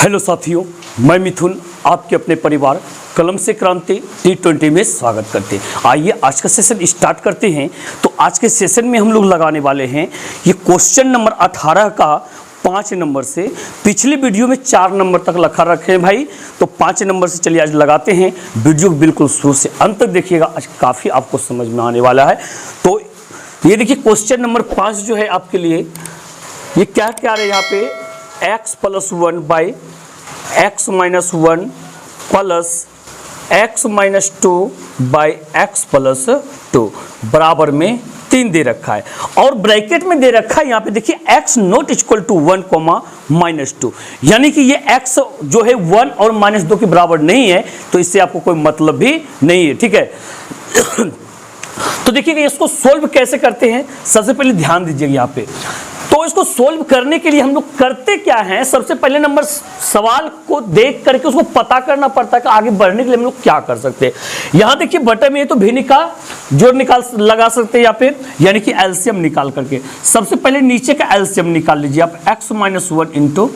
Hello साथियों, मैं मिथुन आपके अपने परिवार कलम से क्रांति T20 में स्वागत करते हैं। आइए आज का सेशन स्टार्ट करते हैं। तो आज के सेशन में हम लोग लगाने वाले हैं ये क्वेश्चन नंबर 18 का 5 नंबर से। पिछली वीडियो में 4 नंबर तक लिखा रखे हैं भाई, तो 5 नंबर से चलिए आज लगाते हैं। वीडियो बिल्कुल शुरू से अंत तक देखिएगा, आज काफ़ी आपको समझ में आने वाला है। तो ये देखिए क्वेश्चन नंबर 5 जो है आपके लिए, ये क्या क्या है यहाँ पे, x plus 1 by x minus 1 plus x minus 2 by x plus 2 बराबर में 3 दे रखा है और ब्रैकेट में दे रखा है यहाँ पे देखिए x not equal to 1 comma minus 2, यानी कि ये x जो है 1 और माइनस 2 के बराबर नहीं है, तो इससे आपको कोई मतलब भी नहीं है। ठीक है तो देखिए इसको सोल्व कैसे करते हैं, सबसे पहले ध्यान दीजिएगा यहाँ पे। तो इसको सोल्व करने के लिए हम लोग करते क्या हैं, सबसे पहले नंबर सवाल को देख करके उसको पता करना पड़ता है कि आगे बढ़ने के लिए हम लोग क्या कर सकते हैं। यहां देखिए बटन में तो भिन्न का जोड़ निकाल लगा सकते हैं यहाँ पे, यानी कि एलसीएम निकाल करके। सबसे पहले नीचे का एलसीएम निकाल लीजिए आप, x minus 1 into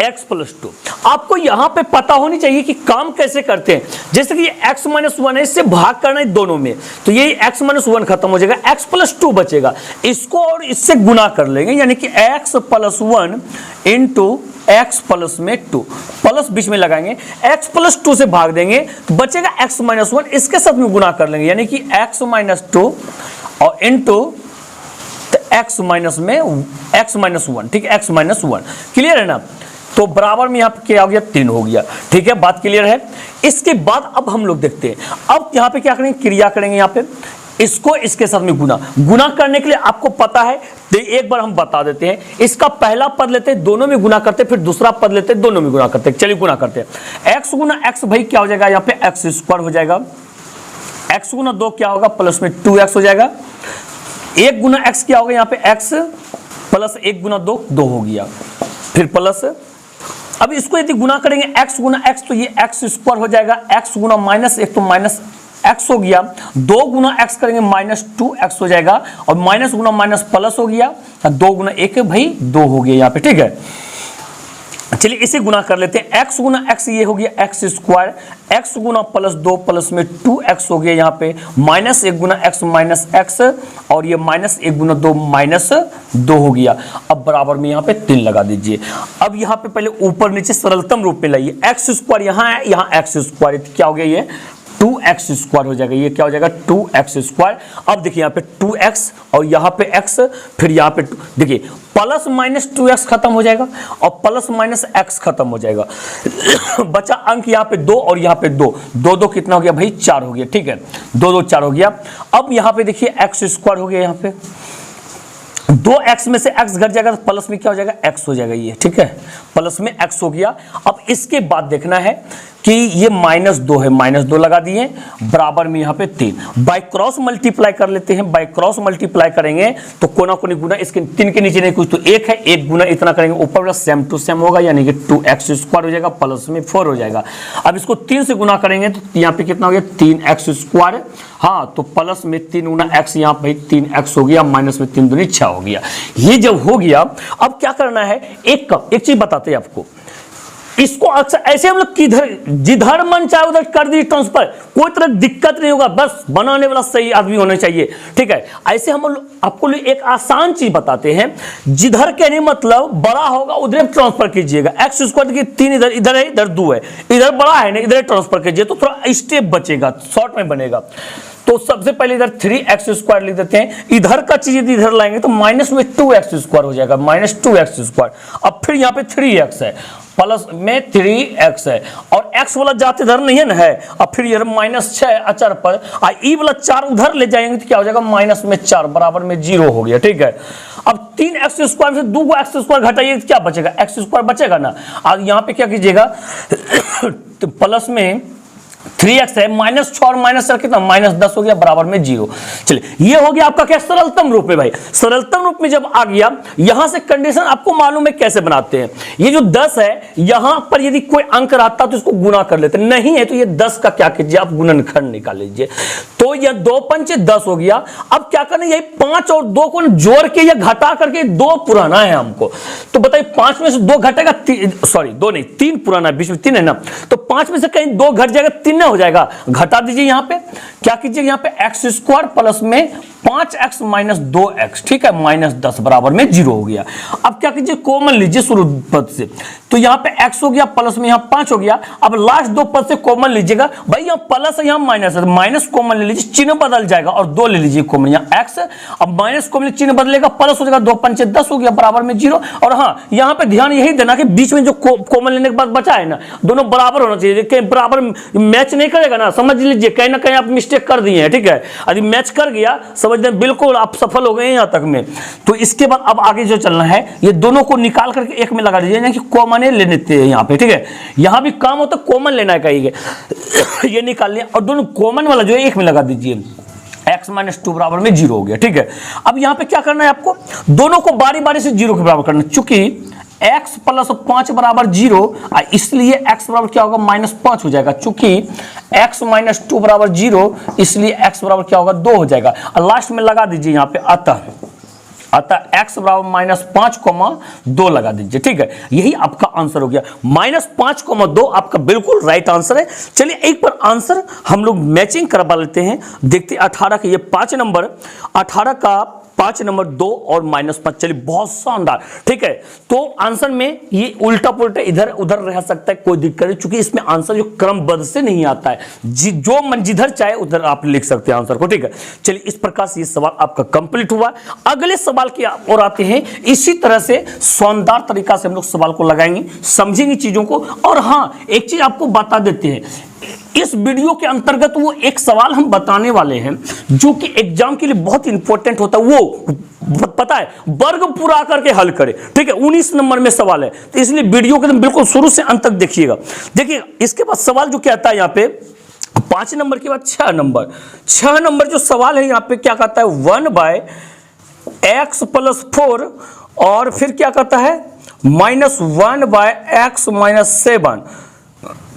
x plus 2। आपको यहां पे पता होनी चाहिए कि काम कैसे करते हैं। जैसे कि ये x माइनस 1 है, इससे भाग करना है दोनों में, तो ये x माइनस 1 खत्म हो जाएगा, x प्लस 2 बचेगा। इसको और इससे गुना कर लेंगे, यानी कि x plus 1 into x plus में 2, प्लस बीच में लगाएंगे, x प्लस 2 से भाग देंगे तो बचेगा x माइनस 1, इसके साथ में गुना कर लेंगे, यानी कि x माइनस 2 और इंटू x माइनस में x माइनस 1। ठीक है, x माइनस 1 क्लियर है ना। तो बराबर में यहाँ पे क्या हो गया, 3 हो गया। ठीक है, बात क्लियर है। इसके बाद अब हम लोग देखते हैं, अब यहाँ पे क्या करेंगे, क्रिया करेंगे यहाँ पे, इसको इसके साथ में गुना करने के लिए आपको पता है, तो एक बार हम बता देते हैं। इसका पहला पद लेते हैं, दोनों में गुना करते हैं, फिर दूसरा पद लेते हैं, दोनों में गुना करते हैं। चलिए गुना करते हैं। x गुना x भाई क्या हो जाएगा यहाँ पे, x स्क्वायर हो जाएगा। x गुना 2 क्या होगा, प्लस में 2x हो जाएगा। 1 गुना x क्या होगा यहाँ पे, x प्लस 1 गुना 2 2 हो गया, फिर प्लस। अब इसको यदि गुना करेंगे x गुना x, तो ये x स्क्वायर हो जाएगा। x गुना माइनस 1 तो माइनस x हो गया। 2 गुना x करेंगे माइनस 2x हो जाएगा, और माइनस गुना माइनस प्लस हो गया, 2 गुना 1 भाई 2 हो गया यहाँ पे। ठीक है, चलिए इसे गुना कर लेते हैं। x गुना x ये हो गया x स्क्वायर, x गुना प्लस 2 प्लस में 2x हो गया यहाँ पे, माइनस 1 गुना x माइनस x, और ये माइनस 1 गुना 2 माइनस 2 हो गया। अब बराबर में यहाँ पे 3 लगा दीजिए। अब यहाँ पे पहले ऊपर नीचे सरलतम रूप में लाइए, x स्क्वायर यहाँ है, यहाँ x स्क्वायर क्या हो गया, ये 2x स्क्वायर हो जाएगा। ये क्या हो जाएगा, 2x स्क्वायर। अब देखिए यहाँ पे 2x और यहाँ पे x, फिर यहाँ पे देखिए प्लस माइनस 2x खत्म हो जाएगा और प्लस माइनस x खत्म हो जाएगा। बचा अंक यहाँ पे 2 और यहाँ पे 2, 2 2 कितना हो गया भाई, 4 हो गया। ठीक है, 2 2 4 हो गया। अब यहाँ पे देखिए x स्क्वायर हो गया, यहाँ पे 2x में से x घट जाएगा तो प्लस में क्या हो जाएगा, x हो जाएगा ये। ठीक है, प्लस में x हो गया। अब इसके बाद देखना है कि ये माइनस 2 है, माइनस 2 लगा दिए, बराबर में यहाँ पे 3। बाय क्रॉस मल्टीप्लाई कर लेते हैं। बाय क्रॉस मल्टीप्लाई करेंगे तो कोना कोनी गुना, इसके 3 के नीचे नहीं कुछ, तो 1 है, 1 गुना इतना करेंगे, ऊपर वाला सेम टू सेम होगा, यानी कि 2x स्क्वायर हो जाएगा, प्लस में 4 हो जाएगा। अब इसको 3 से गुना करेंगे तो यहाँ पे कितना हो गया, 3x स्क्वायर। हाँ, तो प्लस में 3 गुना x, यहाँ पे 3x हो गया, माइनस में 3 दूनी 6 हो गया। ये जब हो गया, अब क्या करना है, एक चीज बताते हैं आपको। इसको अक्सर ऐसे हम लोग किधर जिधर मन चाहे उधर कर दी ट्रांसफर, कोई तरह दिक्कत नहीं होगा, बस बनाने वाला सही आदमी होना चाहिए। ठीक है, ऐसे हम आपको एक आसान चीज बताते हैं, जिधर कहने मतलब बड़ा होगा उधर ट्रांसफर कीजिएगा। x स्क्वायर की 3 इधर, इधर है, इधर 2 है, इधर बड़ा है ना, इधर ट्रांसफर कीजिए तो थोड़ा स्टेप बचेगा, शॉर्ट में बनेगा। तो सबसे पहले इधर 3x स्क्वायर लिख देते हैं, इधर का चीज यदि इधर लाएंगे तो माइनस में 2x स्क्वायर हो जाएगा, माइनस 2x स्क्वायर। अब फिर यहाँ पे 3x है, प्लस में 3x है, और x वाला जाते इधर नहीं है ना है, अब फिर ये माइनस 6 अचर पर, ई वाला 4 उधर ले जाएंगे तो क्या हो जाएगा, माइनस में 4 बराबर में 0 हो गया। ठीक है, अब 3x स्क्वायर से 2 x स्क्वायर घटाइए तो क्या बचेगा, x स्क्वायर बचेगा ना। अब यहाँ पे क्या कीजिएगा, तो प्लस में 3x है, माइनस 6 और माइनस 4 कितना, माइनस 10 हो गया, बराबर में 0। चलिए ये हो गया आपका क्या, सरलतम रूप में। भाई सरलतम रूप में जब आ गया, यहां से कंडीशन आपको मालूम है कैसे बनाते हैं। ये जो 10 है, यहां पर यदि कोई अंक रहता तो इसको गुना कर लेते, नहीं है तो ये 10 का क्या कीजिए आप, गुणनखंड निकाल लीजिए। तो यह 2 पंचे 10 हो गया। अब क्या करना, यही 5 और 2 को जोड़ के या घटा करके 2 पुराना है हमको, तो बताइए 5 में से 2 घटेगा, सॉरी 2 नहीं 3 पुराना है, बीच में 3 है ना, तो 5 में से कहीं 2 घट जाएगा, 3 ना हो जाएगा, घटा दीजिए। यहां पे क्या कीजिए, यहां पे एक्स स्क्वायर प्लस में 5x माइनस 2x, ठीक है, माइनस 10 बराबर में 0 हो गया। अब क्या कीजिए, कॉमन लीजिए शुरू पद से, तो यहां पे x हो गया प्लस में यहां 5 हो गया। अब लास्ट 2 पद से कॉमन लीजिएगा, भाई यहां प्लस है यहां माइनस है, माइनस कॉमन ले लीजिए, चिन्ह बदल जाएगा, और 2 ले लीजिए कॉमन, यहां x, अब माइनस कॉमन चिन्ह बदलेगा, प्लस हो जाएगा, 2 पंचे 10 हो गया बराबर में 0। और हाँ, यहां पे ध्यान यही देना कि बीच में जो कॉमन लेने के बाद बचा है ना, दोनों बराबर होना चाहिए, कहीं बराबर मैच नहीं करेगा ना, समझ लीजिए कहीं ना कहीं आप मिस्टेक कर दिए हैं, ठीक है। यदि मैच कर गया, समझ लें बिल्कुल आप सफल हो गए हैं यहां तक में। तो इसके बाद अब आगे जो चलना है, ये दोनों को निकाल करके एक में लगा दीजिए, यानी कि कॉमन ले लेते हैं यहां पे, ठीक है। यहां भी काम होता है कॉमन लेना है कहीं ये निकाल लिया, और दोनों कॉमन वाला जो है एक में लगा दीजिए, x माइनस 2 बराबर में 0 हो गया, ठीक है। अब यहां पे क्या करना है आपको, दोनों को बारी बारी से 0 के बराबर करना, चूंकि x प्लस 5 बराबर 0, इसलिए x बराबर क्या होगा, माइनस 5 हो जाएगा, चूंकि x माइनस 2 बराबर 0, इसलिए x बराबर क्या होगा, 2 हो जाएगा। और लास्ट में लगा दीजिए यहां पे अतः x बराबर माइनस 5,2 लगा दीजिए, ठीक है। यही आपका आंसर हो गया, माइनस 5,2 आपका बिल्कुल राइट आंसर है। चलिए एक बार आंसर हम लोग मैचिंग करवा लेते हैं, देखते 18 का ये 5 नंबर, 18 का 5 नंबर 2 और माइनस 5, चलिए बहुत शानदार, ठीक है। तो आंसर में ये उल्टा पुल्टा इधर उधर रह सकता है, कोई दिक्कत नहीं, क्योंकि इसमें आंसर जो क्रमबद्ध से नहीं आता है, जो मन जिधर चाहे उधर आप लिख सकते हैं आंसर को, ठीक है। चलिए इस प्रकार से ये सवाल आपका कंप्लीट हुआ। अगले सवाल की ओर आते हैं, इसी तरह से शानदार तरीका से हम लोग सवाल को लगाएंगे, समझेंगे चीजों को। और हाँ, एक चीज आपको बता देते हैं, इस वीडियो के अंतर्गत वो एक सवाल हम बताने वाले हैं जो कि एग्जाम के लिए बहुत इंपॉर्टेंट होता है, वो पता है, वर्ग पूरा करके हल करे, ठीक है। 19 नंबर में सवाल है, तो इसलिए वीडियो के बिल्कुल शुरू से अंत तक देखिएगा। देखिए इसके बाद सवाल जो क्या आता है यहाँ पे, 5 नंबर के बाद 6 नंबर जो सवाल है यहाँ पे क्या कहता है, 1/x प्लस 4, और फिर क्या कहता है, माइनस 1/x माइनस 7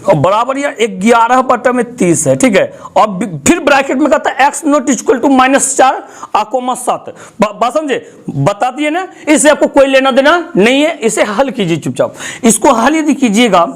बराबर या 11/30 है, ठीक है। और फिर ब्रैकेट में कहता है x नॉट इक्वल टू -4,7। बात समझे, बता दिए ना, इससे आपको कोई लेना देना नहीं है, इसे हल कीजिए चुपचाप। इसको हल यदि कीजिएगा,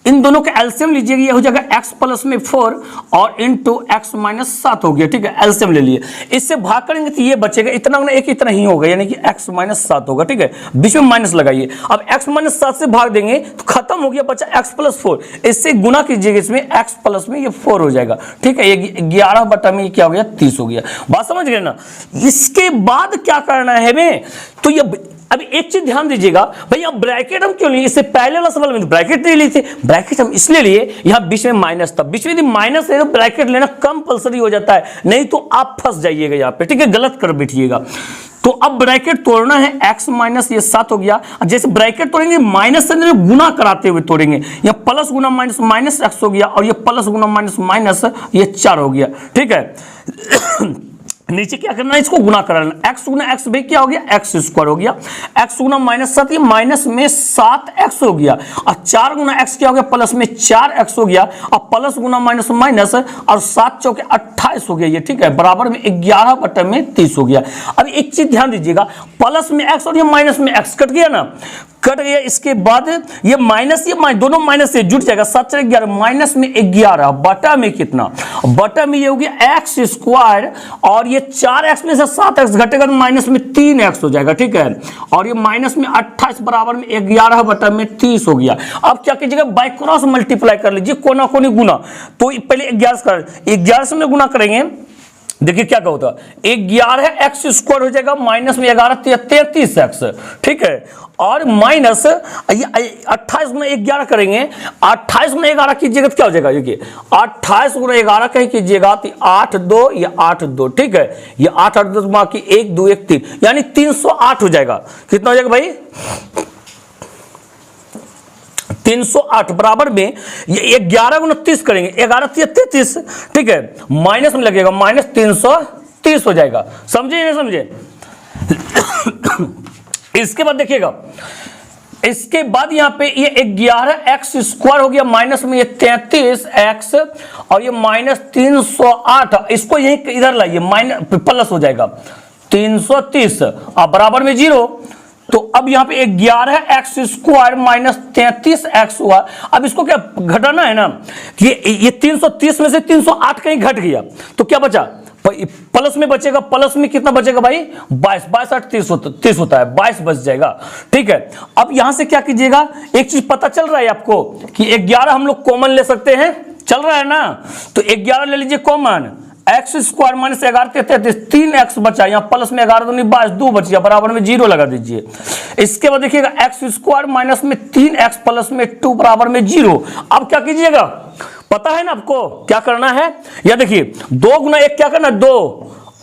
इन दोनों का एलसीएम लीजिएगा, ये हो जाएगा x प्लस में 4 और इंटू x माइनस 7 हो गया, ठीक है। एलसीएम ले लिए, इससे भाग करेंगे तो ये बचेगा, इतना ना एक इतना ही होगा, यानी कि x माइनस 7 होगा, ठीक है। बीच में माइनस लगाइए, अब x माइनस 7 से भाग देंगे तो खत्म हो गया, बचा x प्लस 4, इससे गुना कीजिएगा, इसमें x प्लस में ये 4 हो जाएगा, ठीक है। ये 11 में क्या हो गया, 30 हो गया। बात समझ गए ना। इसके बाद क्या करना है हमें, तो ये अभी एक चीज ध्यान दीजिएगा, भैया ब्रैकेट हम क्यों लिए, इससे पहले वाला सवाल में तो ब्रैकेट नहीं लिए थे, ब्रैकेट हम इसलिए लिए, यहां बीच में माइनस था, बीच में यदि माइनस है तो ब्रैकेट लेना कंपलसरी हो जाता है, नहीं तो आप फंस जाइएगा यहाँ पे, ठीक है, गलत कर बैठिएगा। तो अब ब्रैकेट तोड़ना है, x माइनस ये 7 हो गया, जैसे ब्रैकेट तोड़ेंगे माइनस से गुना कराते हुए तोड़ेंगे, यह प्लस गुना माइनस माइनस x हो गया, और ये प्लस गुना माइनस माइनस ये 4 हो गया, ठीक है। नीचे क्या करना है, इसको गुना कराना, x गुना x भाई क्या हो गया, x स्क्वायर हो गया, x गुना माइनस 7, ये माइनस में 7x हो गया, और 4 गुना x क्या हो गया, प्लस में 4x हो गया, और प्लस गुना माइनस माइनस, और 7 चौके 28 हो गया ये, ठीक है, बराबर में 11/30 हो गया। अब एक चीज ध्यान दीजिएगा, प्लस में x और ये माइनस में x कट गया ना, कट गया। इसके बाद ये माइनस ये दोनों माइनस से जुट जाएगा, 7 4 11, माइनस में 11 बटा में कितना, बटा में ये हो गया x स्क्वायर, और ये 4x में से 7x घटेगा तो माइनस में 3x हो जाएगा, ठीक है। और ये माइनस में 28 बराबर में 11/30 हो गया। अब क्या कीजिएगा, बाय क्रॉस मल्टीप्लाई कर लीजिए, कोना कोनी गुना, तो पहले 11 से में गुना करेंगे, देखिए क्या होता है, 11x स्क्वायर हो जाएगा, माइनस में 11 33x, ठीक है। और माइनस 28 गुना 11 करेंगे, 28 गुना 11 कीजिएगा तो क्या हो जाएगा, देखिए 28 गुना 11 कहीं कीजिएगा तो 8 2 या 8 2, ठीक है। ये 8 8 2 की 1 2 1 3, यानी 308 हो जाएगा। कितना हो जाएगा भाई, 308 बराबर में ये 11 गुना 30 करेंगे, 11 33, ठीक है, माइनस में लगेगा, माइनस 330 हो जाएगा। समझे नहीं समझे। इसके बाद देखिएगा, इसके बाद यहाँ पे ये 11x² हो गया, माइनस में ये 33x और ये माइनस 308, इसको यही इधर लाइए, माइनस प्लस हो जाएगा 330 अब बराबर में 0। तो अब यहाँ पे 11x² माइनस 33x हुआ। अब इसको क्या घटाना है ना, ये 330 में से 308 कहीं घट गया तो क्या बचा, प्लस में बचेगा। प्लस में कितना बचेगा भाई, 22, 22 8 30 होता है, 22 बच जाएगा। ठीक है, अब यहां से क्या कीजिएगा, एक चीज पता चल रहा है आपको कि 11 हम लोग कॉमन ले सकते हैं, चल रहा है ना, तो 11 ले लीजिए कॉमन, x² माइनस 11 33, 3x बचा, यहाँ प्लस में 11 दूनी 22, 2 बच गया, बराबर में 0 लगा दीजिए। इसके बाद देखिएगा x² माइनस में 3x प्लस में 2 बराबर में 0। अब क्या कीजिएगा, पता है ना आपको क्या करना है, या देखिए 2 गुना 1 क्या करना, 2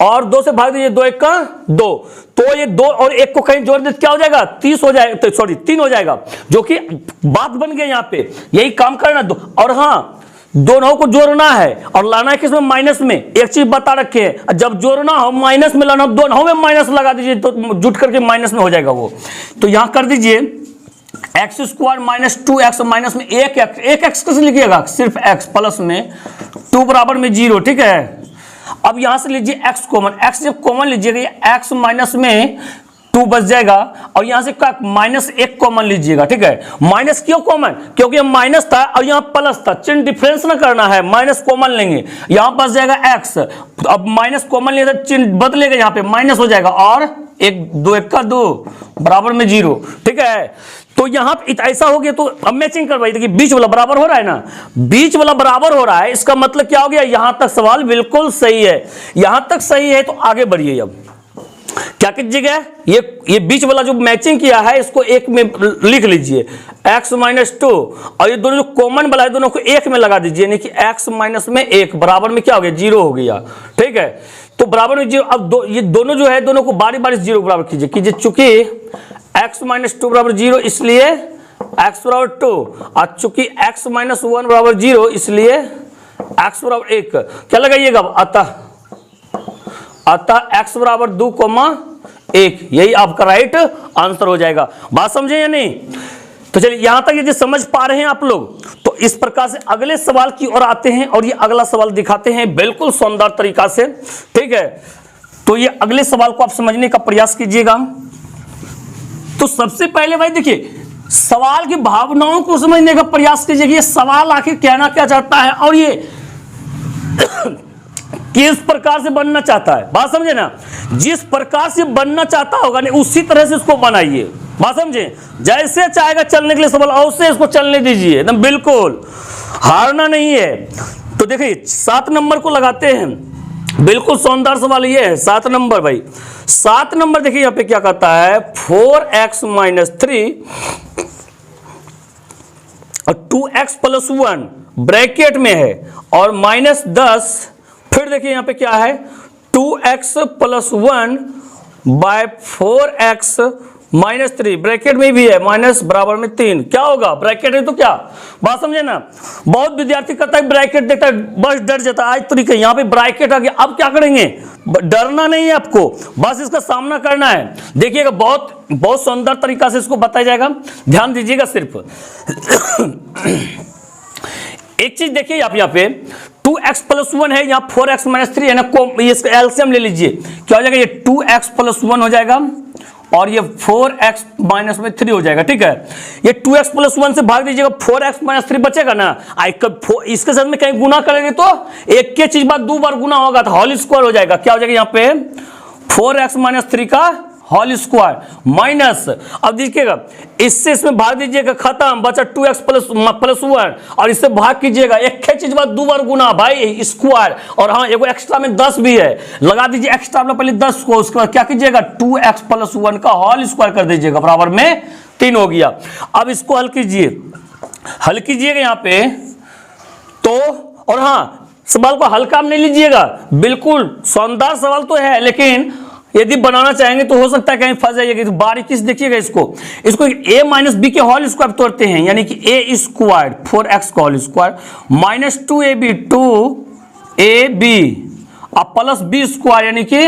और 2 से भाग दीजिए, 2 1 का 2, तो ये 2 और 1 को कहीं जोड़ दे क्या हो जाएगा, 30 हो जाएगा, सॉरी 3 हो जाएगा, जो कि बात बन गई यहाँ पे, यही काम करना। और हाँ, दोनों को जोड़ना है और लाना है किसमें, माइनस में। एक चीज बता रखे हैं, जब जोड़ना हो माइनस में लाना, दोनों में माइनस लगा दीजिए तो जुट करके माइनस में हो जाएगा वो। तो यहां कर दीजिए x² माइनस 2x माइनस में 1x, 1x कैसे लिखिएगा, सिर्फ x प्लस में 2 बराबर में 0। ठीक है, अब यहां से लीजिए x कॉमन, x जब कॉमन लीजिएगा x माइनस में 2 बच जाएगा, और यहां से माइनस 1 कॉमन लीजिएगा। ठीक है, माइनस क्यों कॉमन, क्योंकि माइनस था और यहां प्लस था, चिन्ह डिफरेंस ना करना है, माइनस कॉमन लेंगे, यहां बच जाएगा x, अब माइनस कॉमन लेंगे तो चिन्ह बदलेगा, यहां पे माइनस हो जाएगा, और 1 2 1 का 2 बराबर में 0। ठीक है, तो यहां ऐसा हो गया, तो अब मैचिंग करवाइए, देखिए बीच वाला बराबर हो रहा है ना, बीच वाला बराबर हो रहा है, इसका मतलब क्या हो गया, यहां तक सवाल बिल्कुल सही है, यहां तक सही है, तो आगे बढ़िए। अब क्या कीजिएगा, ये बीच वाला जो मैचिंग किया है इसको एक में लिख लीजिए, x माइनस 2, और ये दोनों जो कॉमन वाला है दोनों को एक में लगा दीजिए, यानी कि x माइनस में 1 बराबर में क्या हो गया, 0 हो गया। ठीक है, तो बराबर में 0। अब ये दोनों जो है दोनों को बारी बारी 0 बराबर कीजिए, चूंकि x माइनस 2 बराबर 0 इसलिए x बराबर 2, और चूंकि x माइनस 1 बराबर 0 इसलिए x बराबर 1। क्या लगाइएगा, अतः x बराबर 2,1, यही आपका राइट आंसर हो जाएगा। बात समझे या नहीं, तो चलिए यहां तक यदि समझ पा रहे हैं आप लोग, तो इस प्रकार से अगले सवाल की ओर आते हैं, और ये अगला सवाल दिखाते हैं बिल्कुल शानदार तरीका से। ठीक है, तो ये अगले सवाल को आप समझने का प्रयास कीजिएगा। तो सबसे पहले भाई देखिए, सवाल की भावनाओं को समझने का प्रयास कीजिए, ये सवाल आखिर कहना क्या चाहता है, और ये किस प्रकार से बनना चाहता है। बात समझे ना, जिस प्रकार से बनना चाहता होगा ना उसी तरह से इसको बनाइए। बात समझे, जैसे चाहेगा चलने के लिए सवाल अवश्य इसको चलने दीजिए, एकदम बिल्कुल हारना नहीं है। तो देखिए 7 नंबर को लगाते हैं, बिल्कुल शानदार सवाल ये है 7 नंबर। भाई 7 नंबर देखिए यहां पे क्या कहता है, 4x माइनस 3 और 2x प्लस 1 ब्रैकेट में है, और माइनस 10, फिर देखिए यहां पे क्या है, 2x plus 1 bye 4x minus 3 bracket में भी है, माइनस बराबर में 3। क्या होगा, ब्रैकेट है तो क्या, बात समझे ना। बहुत विद्यार्थी करता है ब्रैकेट देखता है बस डर जाता है, आज तरीके यहाँ पे ब्रैकेट आ गया। अब क्या करेंगे, डरना नहीं है आपको, बस इसका सामना करना है। देखिएगा बहुत शानदार तरीका से इसको बताया जाएगा, ध्यान दीजिएगा सिर्फ। एक चीज देखिए आप यहाँ पे 2x प्लस 1 है, यहाँ 4x माइनस 3 है ना, इसका एलसीएम ले लीजिए, क्या हो जाएगा, ये 2x प्लस 1 हो जाएगा, और ये 4x माइनस में 3 हो जाएगा। ठीक है, ये 2x प्लस 1 से भाग दीजिएगा, 4x माइनस 3 बचेगा ना, इसके साथ में कहीं गुना करेंगे तो एक के चीज बाद 2 बार गुना होगा तो होल स्क्वायर हो जाएगा। क्या हो जाएगा यहाँ पे, 4x माइनस 3 का होल स्क्वायर माइनस, अब देखिएगा इससे इसमें भाग दीजिएगा, खत्म, बचा 2x प्लस 1, और इससे भाग कीजिएगा, एक के चीज बाद 2 बार गुना भाई स्क्वायर, और हाँ एगो एक्स्ट्रा में 10 भी है, लगा दीजिए एक्स्ट्रा में पहले 10 को, उसके बाद क्या कीजिएगा 2x प्लस 1 का होल स्क्वायर कर दीजिएगा, बराबर में 3 हो गया। अब इसको हल कीजिएगा यहाँ पे तो, और हाँ सवाल को हल्का में नहीं लीजिएगा, बिल्कुल शानदार सवाल तो है, लेकिन यदि बनाना चाहेंगे तो हो सकता है कहीं फंस जाइएगा। तो बारीकी से देखिएगा इसको a माइनस बी के होल स्क्वायर तोड़ते हैं, यानी कि a स्क्वायर 4x का whole square minus 2ab 2ab अब प्लस b स्क्वायर यानी कि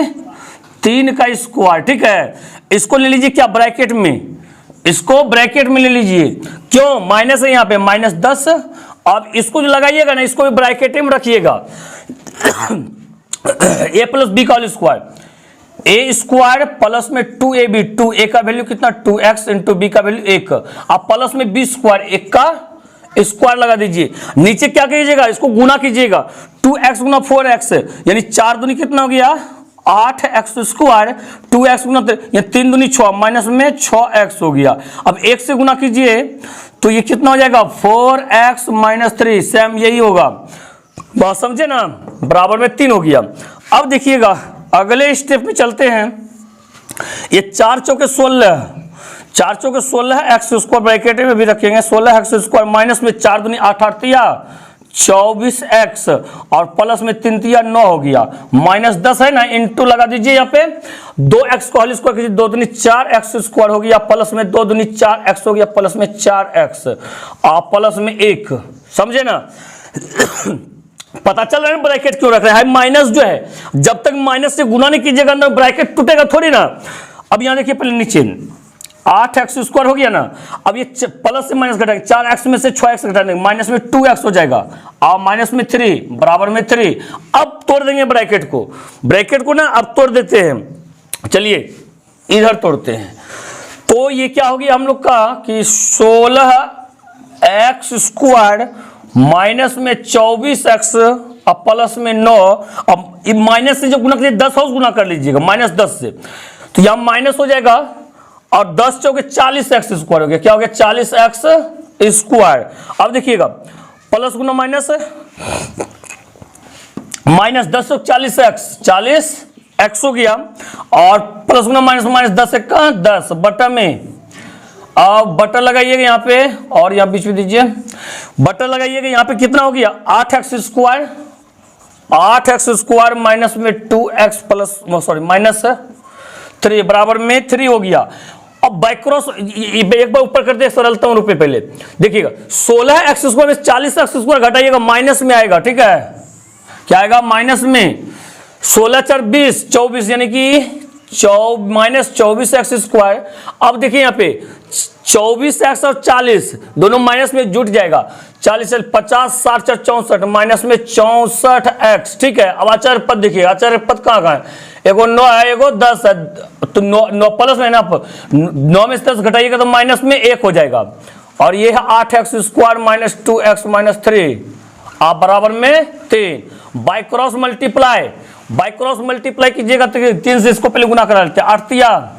3 का स्क्वायर। ठीक है, इसको ले लीजिए क्या ब्रैकेट में इसको ब्रैकेट में ले लीजिए, क्यों माइनस है यहाँ पे -10। अब इसको जो लगाइएगा ना, इसको भी ब्रैकेट में रखिएगा। a प्लस बी का होल स्क्वायर, ए स्क्वायर प्लस में 2ab, 2a का वैल्यू कितना 2x इंटू बी का वैल्यू 1, अब प्लस में बी स्क्वायर, 1 का स्क्वायर लगा दीजिए। नीचे क्या कीजिएगा, इसको गुना कीजिएगा, 2x गुना 4x यानी 4 दूनी कितना हो गया 8x स्क्वायर, 2x गुना 3 दूनी 6 माइनस में 6x हो गया। अब 1 से गुना कीजिए तो ये कितना हो जाएगा 4x माइनस 3, सेम यही होगा, बात समझे ना, बराबर में 3 हो गया। अब देखिएगा अगले स्टेप में चलते हैं। ये 4 चौके 16, 4 चौके 16 एक्स स्क्वायर ब्रैकेट में भी रखेंगे, 16x स्क्वायर माइनस में 4 दूनी 8, 8 तिया 24x और प्लस में 3 तिया 9 हो गया, -10 है ना, इंटू लगा दीजिए यहाँ पे 2x को होल स्क्वायर कीजिए, 2 दूनी 4x स्क्वायर हो गया, प्लस में 2 दूनी 4x हो गया, प्लस में 4x और प्लस में 1, समझे ना। पता चल रहा है ब्रैकेट क्यों रख रहे हैं, माइनस जो है जब तक माइनस से गुना नहीं कीजिएगा अंदर ब्रैकेट टूटेगा थोड़ी ना। अब यहाँ देखिए पहले नीचे 8x स्क्वायर हो गया ना, अब ये प्लस से माइनस घटाएंगे, 4x में से 6x घटा देंगे, माइनस में 2x हो जाएगा और माइनस में 3 बराबर में 3। अब तोड़ देंगे ब्रैकेट को ना अब तोड़ देते हैं, चलिए इधर तोड़ते हैं। तो ये क्या हो गया हम लोग का कि 16x स्क्वायर माइनस में 24x अब प्लस में 9, अब माइनस से जो गुना कीजिए 10 हाउस गुना कर लीजिएगा -10 से, तो यहाँ माइनस हो जाएगा और 10 चौके 40x स्क्वायर हो गया, क्या हो गया 40x स्क्वायर। अब देखिएगा प्लस गुना माइनस है, -10 चौके 40x हो गया और प्लस गुना माइनस 10 का 10 बटा में, अब बटर लगाइएगा यहाँ पे और यहाँ बीच में दीजिए, बटर लगाइएगा यहाँ पे कितना हो गया 8x स्क्वायर माइनस में 2x प्लस माइनस 3 बराबर में 3 हो गया। अब बाय क्रॉस एक बार ऊपर करते हैं सरलतम रूप में, पहले देखिएगा 16x स्क्वायर में 40x स्क्वायर घटाइएगा माइनस में आएगा, ठीक है क्या आएगा माइनस में, 16 4 20 24 यानी कि -24x स्क्वायर। अब देखिए यहाँ पे 24x और 40 दोनों माइनस में जुट जाएगा, 40 50 60 64 माइनस में 64x, ठीक है। अब आचार्य पद देखिए, आचार्य पद कहाँ है, एगो 9 है एगो 10 है, तो 9 प्लस में ना 9 में से 10 घटाइएगा तो माइनस में 1 हो जाएगा और ये है 8x square minus 2x minus 3 आप बराबर में 3। बाय क्रॉस मल्टीप्लाई कीजिएगा तो 3 से इसको पहले गुना करा लेते हैं, 8 तिया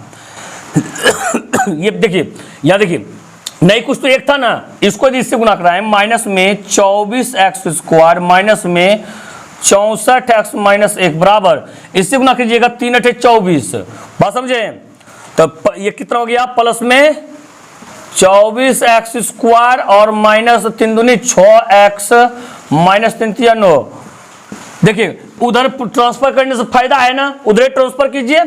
ये देखिए यहाँ देखिए नहीं कुछ तो 1 था ना, इसको इससे गुना कराएं, माइनस में 24x स्क्वायर माइनस में 64x माइनस 1 बराबर, इससे गुना कीजिएगा 3 8 24, बात समझे। तो ये कितना हो गया प्लस में 24x स्क्वायर और माइनस 3 दूनी 6x माइनस 3 तिया 9। देखिए उधर ट्रांसफर करने से फायदा है ना, उधर ट्रांसफर कीजिए,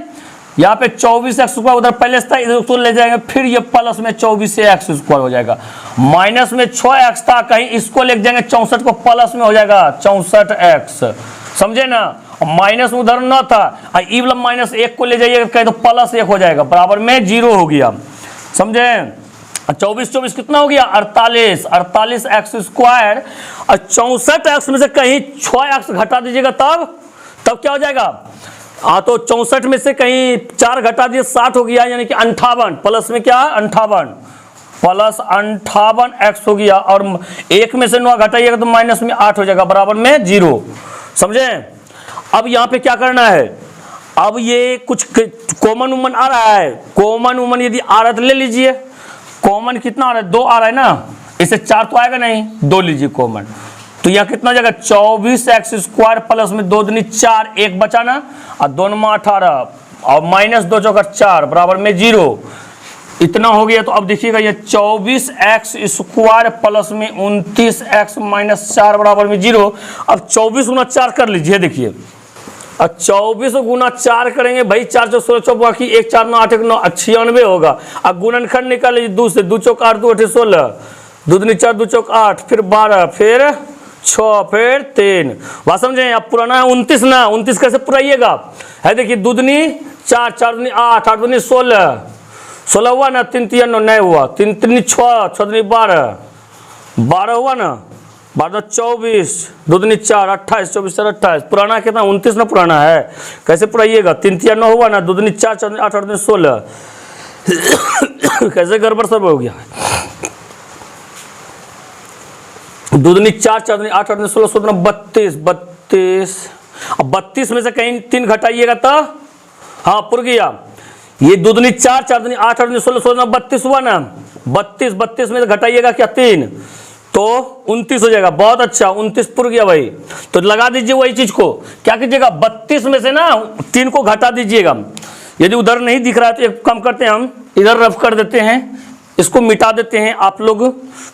यहाँ पे 24x स्क्वायर उधर पहले था इधर उसको ले जाएंगे, फिर ये प्लस में 24x स्क्वायर हो जाएगा, माइनस में 6x था कहीं इसको ले जाएंगे 64 को प्लस में हो जाएगा 64x, समझे ना। माइनस उधर न था, ई वाला -1 को ले जाइएगा कहीं तो +1 हो जाएगा, बराबर में 0 हो गया, समझे। 24 कितना हो गया 48x स्क्वायर और 64x में से कहीं 6x घटा दीजिएगा तब क्या हो जाएगा, तो 64 में से कहीं 4 घटा दिए 60 हो गया, यानी कि 58 प्लस में क्या 58 प्लस 58x हो गया और 1 में से 9 घटाइएगा तो माइनस में 8 हो जाएगा, बराबर में 0, समझे। अब यहाँ पे क्या करना है, अब ये कुछ कॉमन उमन आ रहा है, कॉमन उमन यदि आ रहा है तो ले लीजिए, कॉमन कितना आ रहा है 2 आ रहा है ना, इससे 4 तो आएगा नहीं, 2 लीजिए कॉमन, तो यहाँ कितना हो जाएगा 24x स्क्वायर प्लस में 2 दूनी 4 1 बचाना और 2 में 18 और माइनस 2 चौका 4 बराबर में 0, इतना हो गया। तो अब देखिएगा ये 24x स्क्वायर प्लस में 29x माइनस 4 बराबर में 0। अब 24 गुना 4 कर लीजिए, देखिए अब 24 गुना 4 करेंगे भाई, 4 चौक 16 चौक बाकी 1 4 9 8 1 9 96 होगा। अब गुणनखंड निकाल लीजिए 2 से, 2 चौक 8 2 8 16 2 दूनी 4 2 चौक 8 फिर 12 फिर 6 फिर 3, बात समझे। अब पुराना 29 ना, 29 कैसे पुराइएगा है, देखिए 2 दूनी 4 4 दूनी 8 8 दूनी 16 16 हुआ ना, 3 3 9 हुआ, 3 3 6 6 3 12 12 हुआ ना, 12 24 2 3 4 28 24 4 28, पुराना कितना 29 ना पुराना है, कैसे पुराइएगा, 3 3 9 हुआ ना, 2 3 4 4 8 8 16 कैसे गड़बड़ सब हो गया, 2 3 4 4 8 8 16 16 32 32, अब 32 में से कहीं 3 घटाइएगा तो हाँ पुर गया, ये 2 दूनी 4 4 दूनी 8 8 16 16 32 हुआ ना, 32 32 में से घटाइएगा क्या 3 तो 29 हो जाएगा। बहुत अच्छा, 29 पुर गया भाई। तो लगा दीजिए वही चीज को, क्या कीजिएगा 32 में से ना 3 को घटा दीजिएगा। यदि उधर नहीं दिख रहा है तो एक काम करते हैं, हम इधर रफ कर देते हैं, इसको मिटा देते हैं। आप लोग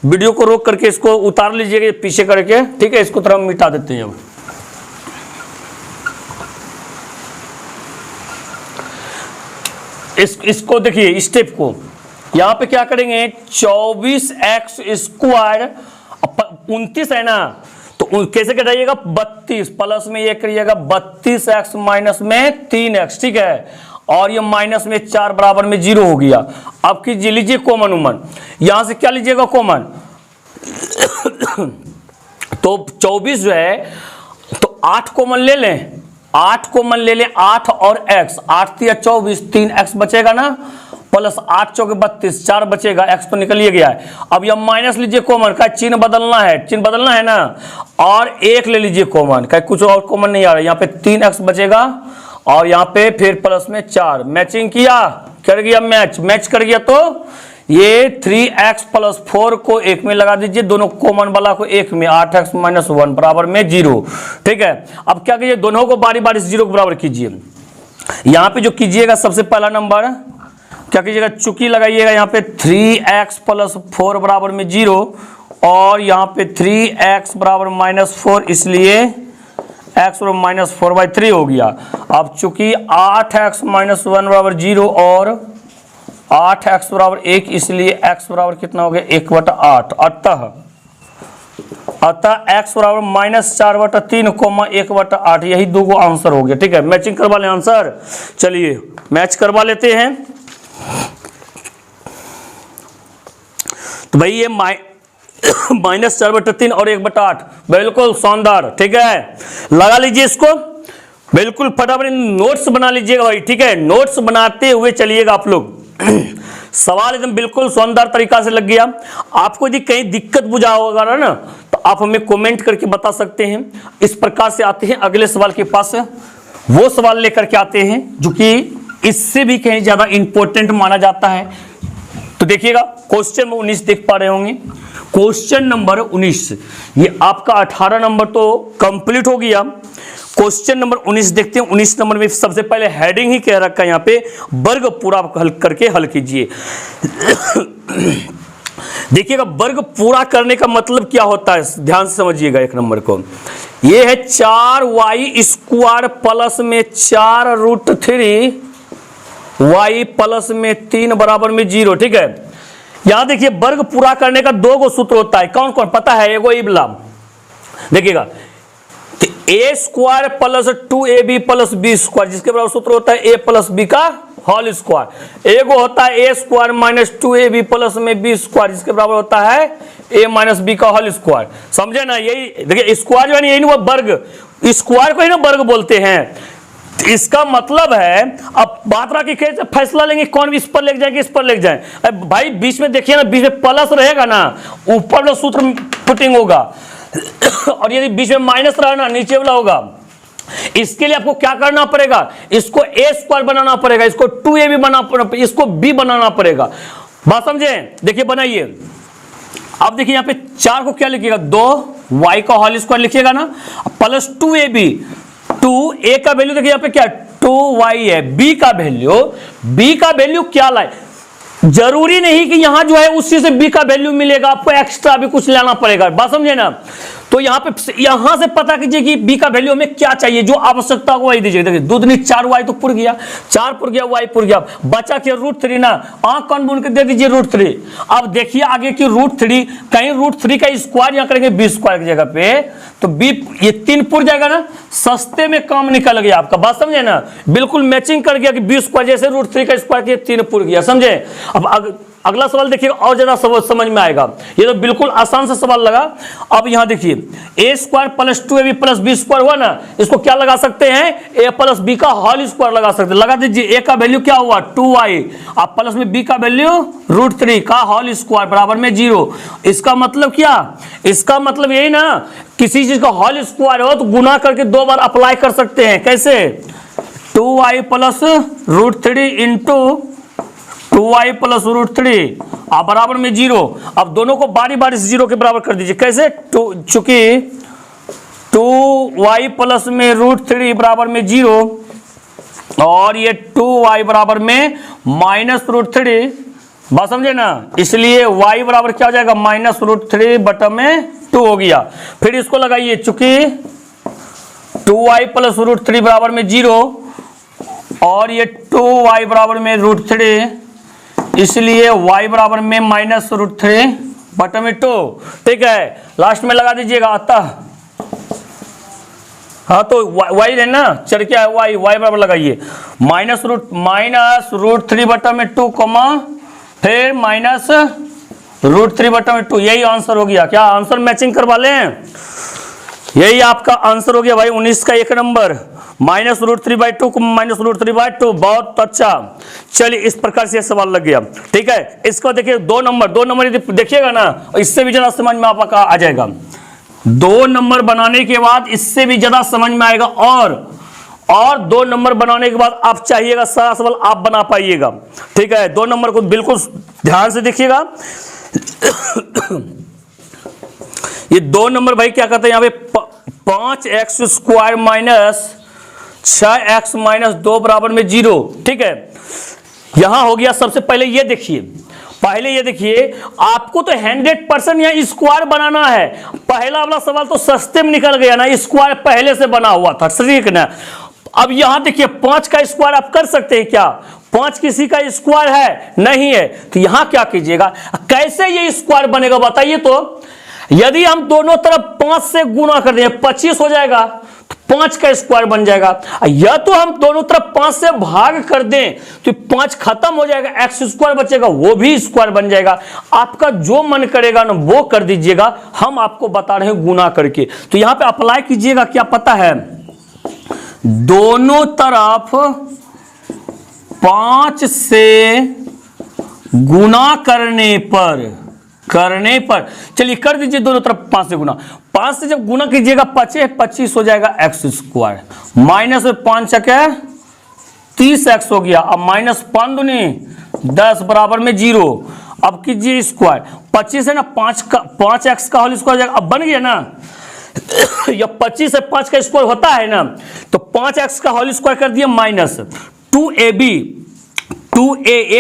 वीडियो को रोक करके इसको उतार लीजिएगा पीछे करके, ठीक है, इसको थोड़ा मिटा देते हैं। अब इसको देखिए स्टेप को, यहां पे क्या करेंगे 24x स्क्वायर 29 है ना, तो कैसे घटाइएगा 32 प्लस में ये करिएगा 32x माइनस में 3x, ठीक है, और ये माइनस में 4 बराबर में 0 हो गया। अब कीजिए लीजिए कॉमन उमन, यहां से क्या लीजिएगा कॉमन तो 24 जो है तो 8 कॉमन ले लें, 8 कॉमन ले लें, 8 और x, 8 या 24 3x बचेगा ना, प्लस 8 चौके 32 4 बचेगा, x तो निकल ही गया है। अब यह माइनस लीजिए कॉमन, का चिन्ह बदलना है, चिन्ह बदलना है ना, और 1 ले लीजिए कॉमन, का कुछ और कॉमन नहीं आ रहा है। यहाँ पे 3x बचेगा और यहाँ पे फिर प्लस में 4, मैचिंग किया, कर गया मैच, मैच कर गया तो ये 3x प्लस 4 को 1 में लगा दीजिए, दोनों कॉमन वाला को 1 में, 8x माइनस 1 बराबर में 0, ठीक है। अब क्या कीजिए दोनों को बारी बारी से 0 के बराबर कीजिए। यहाँ पे जो कीजिएगा सबसे पहला नंबर क्या कीजिएगा, चुकी लगाइएगा, यहाँ पे 3x प्लस 4 बराबर में 0 और यहाँ पे 3x बराबर माइनस 4, इसलिए x बराबर माइनस 4/3 हो गया। अब चूंकि 8x माइनस 1 बराबर 0 और 8x बराबर 1, इसलिए x बराबर कितना हो गया 1/8। अतः x बराबर माइनस 4/3 कोमा 1/8, यही दो को आंसर हो गया, ठीक है। मैचिंग करवा लें आंसर, चलिए मैच करवा लेते हैं। तो भाई ये माइनस 4/3 और 1/8, बिल्कुल शानदार, ठीक है। लगा लीजिए इसको, बिल्कुल फटाफट नोट्स बना लीजिएगा भाई, ठीक है। नोट्स बनाते हुए चलिएगा आप लोग। सवाल एकदम बिल्कुल शानदार तरीका से लग गया। आपको यदि कहीं दिक्कत बुझा होगा ना तो आप हमें कमेंट करके बता सकते हैं। इस प्रकार से आते हैं अगले सवाल के पास, वो सवाल लेकर के आते हैं जो कि इससे भी कहीं ज्यादा इंपॉर्टेंट माना जाता है। तो देखिएगा क्वेश्चन नंबर 19 देख पा रहे होंगे, क्वेश्चन नंबर 19, ये आपका 18 नंबर तो कंप्लीट हो गया। क्वेश्चन नंबर 19 देखते हैं। 19 नंबर में सबसे पहले हेडिंग ही कह रखा है यहाँ पे, वर्ग पूरा हल करके हल कीजिए। देखिएगा वर्ग पूरा करने का मतलब क्या होता है, ध्यान से समझिएगा। एक नंबर को ये है 4y स्क्वायर प्लस में 4√3 y प्लस में 3 बराबर में 0, ठीक है। यहां देखिए वर्ग पूरा करने का 2 गो सूत्र होता है, कौन कौन पता है? एगो इबला, देखिएगा a square plus 2ab plus b square, जिसके बराबर सूत्र होता है a प्लस b का होल स्क्वायर। एगो होता है a square minus 2ab plus में b स्क्वायर, जिसके बराबर होता है a माइनस b का होल स्क्वायर। समझे ना? यही देखिए स्क्वायर जो है यही ना वर्ग, स्क्वायर को ही ना वर्ग बोलते हैं। इसका मतलब है अब बात रहा कि कैसे फैसला लेंगे, कौन इस पर लेके जाएंगे इस पर लेके जाए। भाई बीच में देखिए ना, बीच में प्लस रहेगा ना, ऊपर वाला सूत्र पुटिंग होगा और यदि बीच में माइनस रहा ना, नीचे वाला होगा। इसके लिए आपको क्या करना पड़ेगा, इसको a स्क्वायर बनाना पड़ेगा, इसको 2ab बनाना पड़ेगा, इसको b बनाना पड़ेगा। बात समझे? देखिए बनाइए। अब देखिए यहाँ पे 4 को क्या लिखिएगा, 2y का होल स्क्वायर लिखिएगा ना, प्लस 2ab, 2a का वैल्यू देखिए यहाँ पे क्या 2y है, b का वैल्यू क्या लाए, जरूरी नहीं कि यहां जो है उसी से b का वैल्यू मिलेगा, आपको एक्स्ट्रा भी कुछ लाना पड़ेगा। बात समझे ना? तो यहां से पता कीजिए कि b का वैल्यू हमें क्या चाहिए, जो आवश्यकता हो वही दीजिए। देखिए 2 दूनी 4y तो पुर गया, 4 पुर गया, y पुर गया, बचा के √3 ना, आंख कान बुन के दे दीजिए √3। अब देखिए आगे की √3, कहीं √3 का स्क्वायर यहां करेंगे b स्क्वायर की जगह पे, तो b ये 3 पुर जाएगा ना, सस्ते में काम निकल गया आपका। बात समझे ना, बिल्कुल मैचिंग कर गया कि b स्क्वायर जैसे √3 का स्क्वायर किया 3 पुर गया, समझे। अब अगला सवाल देखिए और ज्यादा समझ में आएगा, ये तो बिल्कुल आसान सा सवाल लगा। अब यहां देखिए a square plus 2ab plus b square हुआ ना, इसको क्या लगा सकते हैं, a प्लस b का होल स्क्वायर लगा सकते हैं। लगा दीजिए, a का वैल्यू क्या हुआ 2y, अब प्लस में b का वैल्यू √3 का होल स्क्वायर बराबर में 0। इसका मतलब क्या, इसका मतलब यही ना, किसी चीज का होल स्क्वायर हो तो गुना करके 2 बार अप्लाई कर सकते हैं। कैसे, 2y plus √3 into 2y plus √3 आप बराबर में 0। अब दोनों को बारी बारी से 0 के बराबर कर दीजिए। कैसे, चूंकि 2y प्लस में √3 बराबर में 0 और ये 2y बराबर में माइनस √3, बात समझे ना, इसलिए y बराबर क्या हो जाएगा माइनस √3 बटा में 2 हो गया। फिर इसको लगाइए, चूंकि 2y प्लस √3 बराबर में 0 और ये 2y बराबर में √3, इसलिए y बराबर में माइनस √3 बटा में 2। ठीक है, लास्ट में लगा दीजिएगा अतः, हाँ तो y है ना, चर क्या है y बराबर लगाइए माइनस √3 बटा में 2 कमा फिर माइनस √3 बटा में 2। यही आंसर हो गया। क्या आंसर मैचिंग करवा लें, यही आपका आंसर हो गया भाई 19 का 1 नंबर, माइनस √3/2 को माइनस √3/2। बहुत अच्छा, चलिए इस प्रकार से सवाल लग गया। ठीक है, इसको देखिए 2 नंबर देखिएगा ना, इससे भी ज्यादा समझ में आपका आ जाएगा। 2 नंबर बनाने के बाद इससे भी ज्यादा समझ में आएगा, और 2 नंबर बनाने के बाद आप चाहिएगा सारा सवाल आप बना पाइएगा। ठीक है, 2 नंबर को बिल्कुल ध्यान से देखिएगा। ये 2 नंबर भाई क्या कहते हैं, यहाँ पे 5x² माइनस 6x माइनस 2 बराबर में 0। ठीक है, यहां हो गया। सबसे पहले ये देखिए, आपको तो 100% यहाँ स्क्वायर बनाना है। पहला वाला सवाल तो सस्ते में निकल गया ना, स्क्वायर पहले से बना हुआ था, ठीक ना। अब यहां देखिए 5 का स्क्वायर आप कर सकते हैं क्या, 5 किसी का स्क्वायर है नहीं है, तो यहां क्या कीजिएगा, कैसे ये स्क्वायर बनेगा बताइए तो। यदि हम दोनों तरफ 5 से गुना कर दें 25 हो जाएगा, तो 5 का स्क्वायर बन जाएगा। या तो हम दोनों तरफ 5 से भाग कर दें तो 5 खत्म हो जाएगा, x² बचेगा, वो भी स्क्वायर बन जाएगा। आपका जो मन करेगा ना वो कर दीजिएगा, हम आपको बता रहे हैं गुना करके। तो यहां पे अप्लाई कीजिएगा, क्या पता है, दोनों तरफ 5 से गुना करने पर चलिए कर दीजिए, दोनों तरफ 5 से गुना। 5 से जब गुना कीजिएगा 25 हो जाएगा x² माइनस 5 है 30x हो गया। अब माइनस 5 दूनी 10 बराबर में 0। अब कीजिए स्क्वायर, 25 है ना, 5x का होल स्क्वायर हो जाएगा। अब बन गया ना, या 25 से 5 का स्क्वायर होता है ना, तो 5x का होल स्क्वायर कर दिया माइनस 2a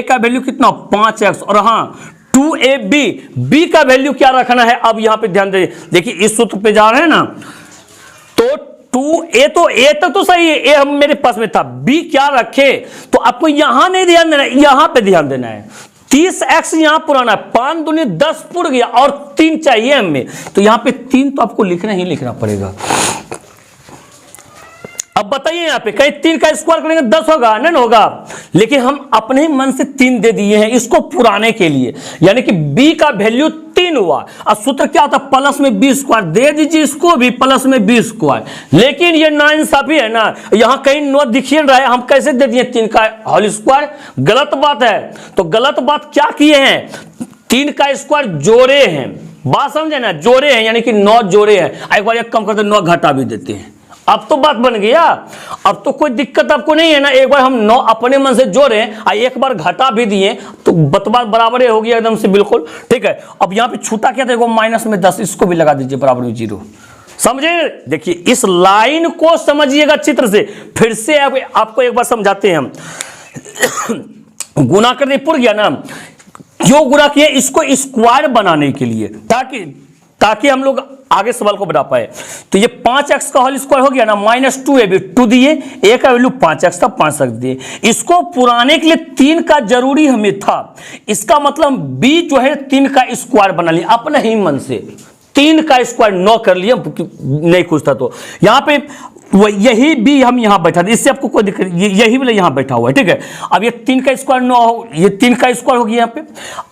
का वैल्यू कितना 5x, और हाँ 2ab का वैल्यू क्या रखना है। अब यहां पे ध्यान देखिए इस सूत्र पे जा रहे हैं ना, तो 2a तो a तक तो सही है, a हम मेरे पास में था, b क्या रखे, तो आपको यहां नहीं ध्यान देना है, यहां पे ध्यान देना है। 30x यहां पुराना है, 5 दूनी 10 पुर गया और 3 चाहिए हमें, तो यहां पे 3 तो आपको लिखना पड़ेगा। अब बताइए यहाँ पे कहीं 3 का स्क्वायर करेंगे 10 होगा, नहीं होगा, लेकिन हम अपने ही मन से 3 दे दिए हैं इसको पुराने के लिए, यानी कि b का वैल्यू 3 हुआ। अब सूत्र क्या होता है, प्लस में b² दे दीजिए, इसको भी प्लस में b²। लेकिन ये नाइंसाफी है ना, यहाँ कहीं 9 दिखिए रहा है, हम कैसे दे दिए 3 का होल स्क्वायर, गलत बात है। तो गलत बात क्या किए हैं, 3 का स्क्वायर जोड़े हैं, बात समझे ना, जोड़े हैं यानी कि 9 जोड़े हैं। एक बार एक कम करते 9 घटा भी देते हैं, अब तो बात बन गया, अब तो कोई दिक्कत आपको नहीं है ना। एक बार हम 9 अपने मन से जोड़े और एक बार घटा भी दिए तो बात बराबर हो गया एकदम से, बिल्कुल ठीक है। अब यहाँ पे छूटा क्या देखो माइनस में 10, इसको भी लगा दीजिए बराबर में 0, समझे। देखिए इस लाइन को समझिएगा चित्र से, फिर से आपको एक बार समझाते हैं हम। गुना करने पुर गया ना, क्यों गुना किया, इसको स्क्वायर बनाने के लिए, ताकि हम लोग आगे सवाल को बढ़ा पाए। तो ये 5x का होल स्क्वायर हो गया ना, -2ab, 2 दिए, a का वैल्यू 5x था, 5 रख दिए। इसको पुराने के लिए 3 का जरूरी हमें था, इसका मतलब b जो है 3 का स्क्वायर बना लिया अपने ही मन से, 3 का स्क्वायर 9 कर लिया, नहीं कुछ था तो यहां पे यही भी हम यहां बैठा था, इससे आपको कोई दिक्कत, यही वाला यहां बैठा हुआ है, ठीक है। अब ये 3 का स्क्वायर 9, ये 3 का स्क्वायर हो गया, यहां पे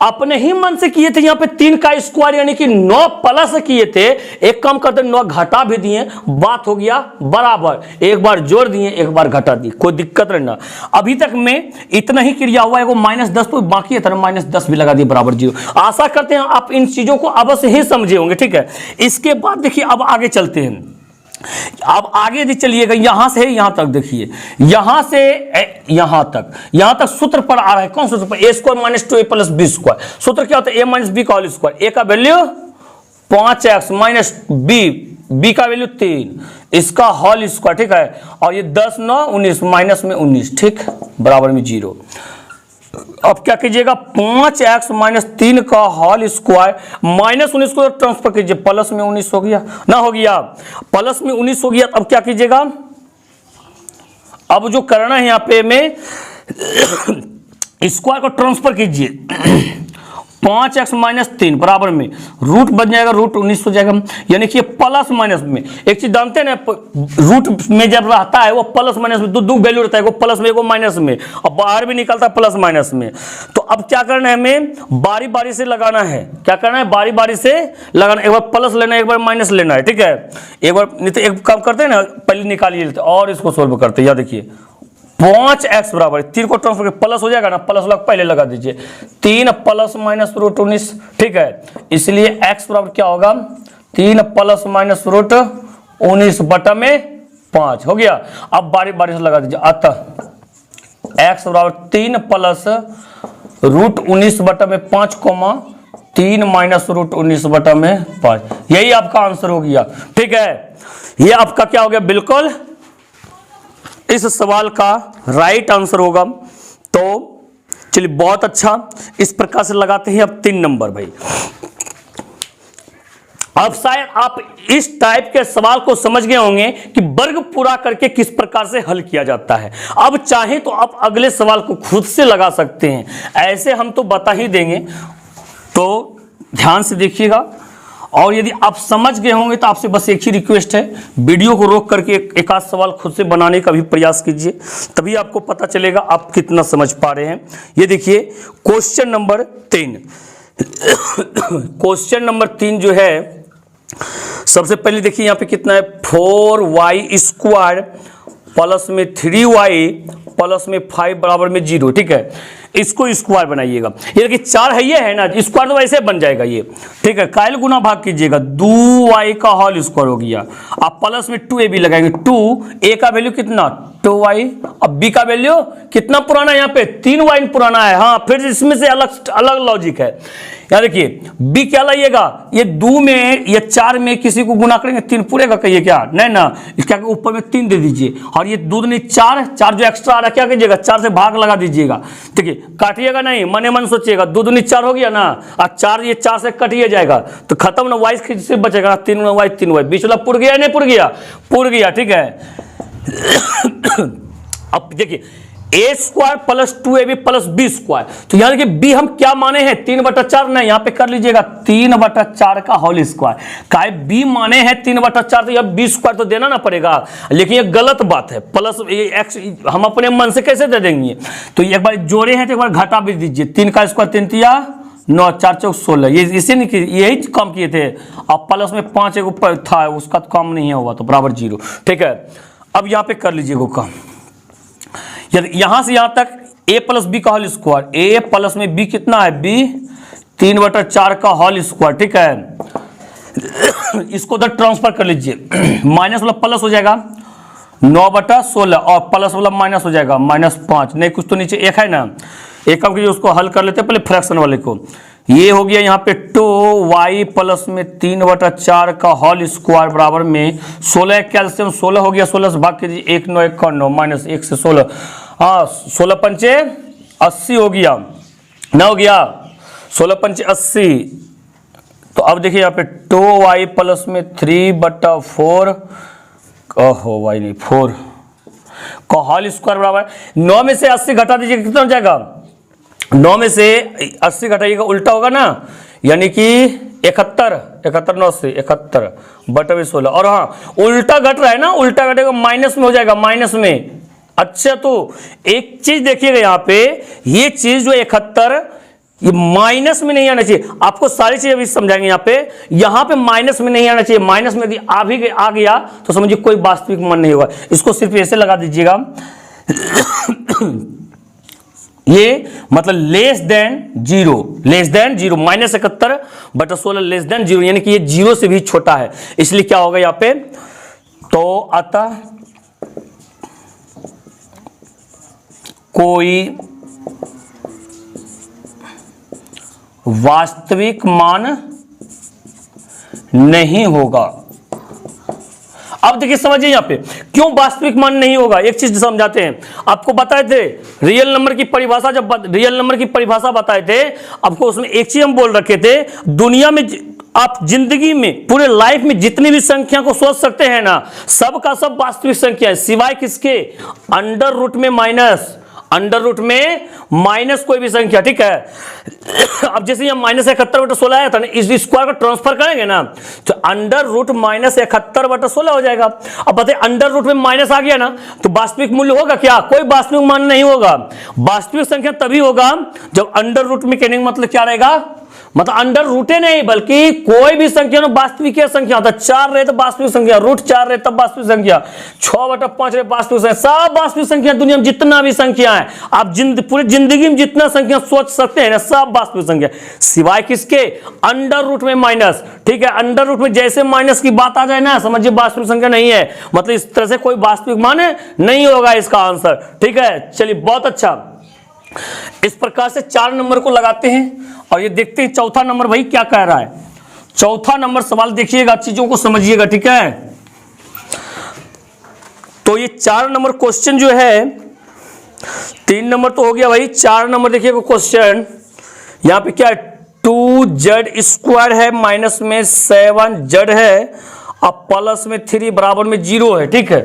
अपने ही मन से किए थे, यहां पे 3 का स्क्वायर यानी कि 9 प्लस किए थे। एक काम करते 9 घटा भी दिए, बात हो गया बराबर, एक बार जोड़ दिए एक बार घटा दिए, कोई दिक्कत नहीं ना। अभी तक में इतना ही क्रिया हुआ है, -10 तो बाकी है, -10 भी लगा दिए बराबर 0। आशा करते हैं आप इन चीजों को अवश्य ही समझे होंगे, ठीक है। इसके बाद देखिए अब आगे चलते हैं। अब आगे यदि चलिएगा, यहां से यहां तक देखिए, यहां से यहां तक सूत्र पर आ रहा है, कौन सूत्र पर, a² - 2a + b²। सूत्र क्या होता है, a - b का होल स्क्वायर, a का वैल्यू 5x - b का वैल्यू 3, इसका होल स्क्वायर, ठीक है। और ये 10 9 19 माइनस में 19, ठीक, बराबर में 0। अब क्या कीजिएगा, 5x - 3 का होल स्क्वायर -19 को ट्रांसफर कीजिए, प्लस में 19 हो गया ना, हो गया प्लस में 19 हो गया। अब क्या कीजिएगा, अब जो करना है यहां पे में स्क्वायर को ट्रांसफर कीजिए, 5x - 3 बराबर में रूट बन जाएगा, √19 हो जाएगा, यानी कि प्लस माइनस में एक चीज जानते हैं ना, रूट में जब रहता है वो प्लस माइनस में दो वैल्यू रहता है, वो प्लस में वो माइनस में, और बाहर भी निकलता है प्लस माइनस में। तो अब क्या करना है, हमें बारी बारी से लगाना है, क्या करना है, बारी बारी से लगाना, एक बार प्लस लेना है, एक बार माइनस लेना है, ठीक है। एक बार नहीं तो एक काम करते हैं ना, पहले निकालिए और इसको सोल्व करते हैं। या देखिए 5x बराबर 3 को ट्रांसफर प्लस हो जाएगा ना, प्लस लग पहले लगा दीजिए, 3 प्लस माइनस √19, ठीक है। इसलिए x बराबर क्या होगा, 3 प्लस माइनस √19 बटा में 5 हो गया। अब बारी बारी से लगा दीजिए, अतः x बराबर 3 प्लस √19 बटा में 5, 3 माइनस √19 बटा में 5, यही आपका आंसर हो गया, ठीक है। ये आपका क्या हो गया, बिल्कुल इस सवाल का राइट आंसर होगा। तो चलिए बहुत अच्छा, इस प्रकार से लगाते हैं अब 3 नंबर भाई। अब शायद आप इस टाइप के सवाल को समझ गए होंगे कि वर्ग पूरा करके किस प्रकार से हल किया जाता है। अब चाहे तो आप अगले सवाल को खुद से लगा सकते हैं, ऐसे हम तो बता ही देंगे, तो ध्यान से देखिएगा। और यदि आप समझ गए होंगे तो आपसे बस एक ही रिक्वेस्ट है, वीडियो को रोक करके एक आध सवाल खुद से बनाने का भी प्रयास कीजिए, तभी आपको पता चलेगा आप कितना समझ पा रहे हैं। ये देखिए क्वेश्चन नंबर 3 क्वेश्चन नंबर 3 जो है, सबसे पहले देखिए यहाँ पे कितना है, 4y² प्लस में 3y प्लस में 5 बराबर में 0, ठीक है। इसको स्क्वायर बनाइएगा, ये देखिए 4 है, ये है ना, स्क्वायर तो वैसे बन जाएगा ये, ठीक है। कायल गुना भाग कीजिएगा, 2y का होल स्क्वायर हो गया। आप प्लस में 2ab लगाएंगे, 2a का वैल्यू कितना 2y, अब b का वैल्यू कितना पुराना है, यहाँ पे 3y पुराना है, हाँ फिर इसमें से अलग अलग लॉजिक है। यहाँ देखिए b क्या लाइएगा, ये 2 में या 4 में किसी को गुना करेंगे 3 पूरे का, कहिए क्या, नहीं ना, क्या ऊपर में 3 दे दीजिए, और ये 2 नहीं 4 जो एक्स्ट्रा आ रहा है क्या कीजिएगा, 4 से भाग लगा दीजिएगा, ठीक है। काटिएगा नहीं, मने मन सोचिएगा, 2 दूनी 4 हो गया ना, और 4 ये 4 से कटिए जाएगा तो खत्म ना, y से बचेगा 3y, बीच वाला पुर गया, नहीं पुर गया, पुर गया, ठीक है। अब देखिए a² plus 2ab plus b², तो यहां देखिए b हम क्या माने हैं 3/4, नहीं यहाँ पे कर लीजिएगा 3/4 का होल स्क्वायर, काय b माने हैं 3/4, तो यह b² तो देना ना पड़ेगा, लेकिन ये गलत बात है, प्लस x हम अपने मन से कैसे दे देंगे। तो एक बार जोड़े हैं तो एक बार घटा भी दीजिए, 3 का स्क्वायर 3 तिया 9, 4 चौक 16, ये इसे नहीं, यही काम किए थे। अब प्लस में 5 एक ऊपर था, उसका तो काम नहीं हुआ, तो बराबर 0, ठीक है। अब यहाँ पे कर लीजिए वो काम, यहां से यहां तक a प्लस बी का होल स्क्वायर, a प्लस में b कितना है, b 3/4 का होल स्क्वायर, ठीक है। इसको उधर ट्रांसफर कर लीजिए, माइनस वाला प्लस हो जाएगा 9/16, और प्लस वाला माइनस हो जाएगा -5, नहीं कुछ तो नीचे 1 है ना, एक काम कीजिए उसको हल कर लेते हैं पहले फ्रैक्शन वाले को। ये हो गया यहाँ पे 2y प्लस में 3/4 का होल स्क्वायर बराबर में 16, कैल्शियम 16 हो गया, 16 से भाग कीजिए, 1 9 1 9 माइनस 1 से 16, हाँ 16 पंचे 80 हो गया, ना हो गया 16 पंचे 80, तो अब देखिए यहाँ पे 2y प्लस में 3/4, ओहो y नहीं 4 का होल स्क्वायर बराबर 9 में से 80 घटा दीजिएगा, कितना हो जाएगा? 9 में से 80 घटाइएगा उल्टा होगा ना, यानी कि 71, 71 9 से 71/16। और हाँ उल्टा घट रहा है ना, उल्टा घटेगा माइनस में हो जाएगा, माइनस में। अच्छा तो एक चीज देखिएगा यहाँ पे, ये चीज जो 71 ये माइनस में नहीं आना चाहिए। आपको सारी चीजें अभी समझाएंगे। यहाँ पे माइनस में नहीं आना चाहिए। माइनस में यदि आ गया तो समझिए कोई वास्तविक मान नहीं होगा। इसको सिर्फ ऐसे लगा दीजिएगा ये मतलब less than zero, -71/16 less than zero, यानी कि ये जीरो से भी छोटा है, इसलिए क्या होगा यहाँ पे? तो अतः कोई वास्तविक मान नहीं होगा। अब देखिए समझिए यहाँ पे क्यों वास्तविक मान नहीं होगा, एक चीज समझाते हैं। आपको बताए थे रियल नंबर की परिभाषा, जब रियल नंबर की परिभाषा बताए थे आपको, उसमें एक चीज हम बोल रखे थे, दुनिया में आप जिंदगी में पूरे लाइफ में जितनी भी संख्या को सोच सकते हैं ना, सब का सब वास्तविक संख्या है, सिवाय किसके? अंडर रूट में माइनस, अंडर रूट में माइनस कोई भी संख्या, ठीक है। अब जैसे यहाँ -71/16 आया था ना, इस स्क्वायर को ट्रांसफर करेंगे ना तो अंडर रूट -71/16 हो जाएगा। अब बताइए अंडर रूट में माइनस आ गया ना तो वास्तविक मूल्य होगा क्या? कोई वास्तविक मान नहीं होगा। वास्तविक संख्या तभी होगा जब अंडर रूट में, कहने का मतलब क्या रहेगा? मतलब अंडर रूटे नहीं बल्कि कोई भी संख्या ना वास्तविक संख्या होता है। 4 रहे तो वास्तविक संख्या, √4 रहे तब वास्तविक संख्या, 6/5 रहे वास्तविक संख्या, सब वास्तविक संख्या। दुनिया में जितना भी संख्या है, आप पूरी जिंदगी में जितना संख्या सोच सकते हैं ना, सब वास्तविक संख्या, सिवाय किसके? अंडर रूट में माइनस, ठीक है। अंडर रूट में जैसे माइनस की बात आ जाए ना, समझिए वास्तविक संख्या नहीं है, मतलब इस तरह से कोई वास्तविक मान नहीं होगा इसका आंसर, ठीक है। चलिए बहुत अच्छा, इस प्रकार से 4 नंबर को लगाते हैं और ये देखते हैं चौथा नंबर भाई क्या कह रहा है। चौथा नंबर सवाल देखिएगा, चीजों को समझिएगा, ठीक है। तो ये 4 नंबर क्वेश्चन जो है, 3 नंबर तो हो गया भाई, 4 नंबर देखिएगा क्वेश्चन। यहां पे क्या है? 2z² है, माइनस में 7z है, अब प्लस में 3 बराबर में 0 है, ठीक है।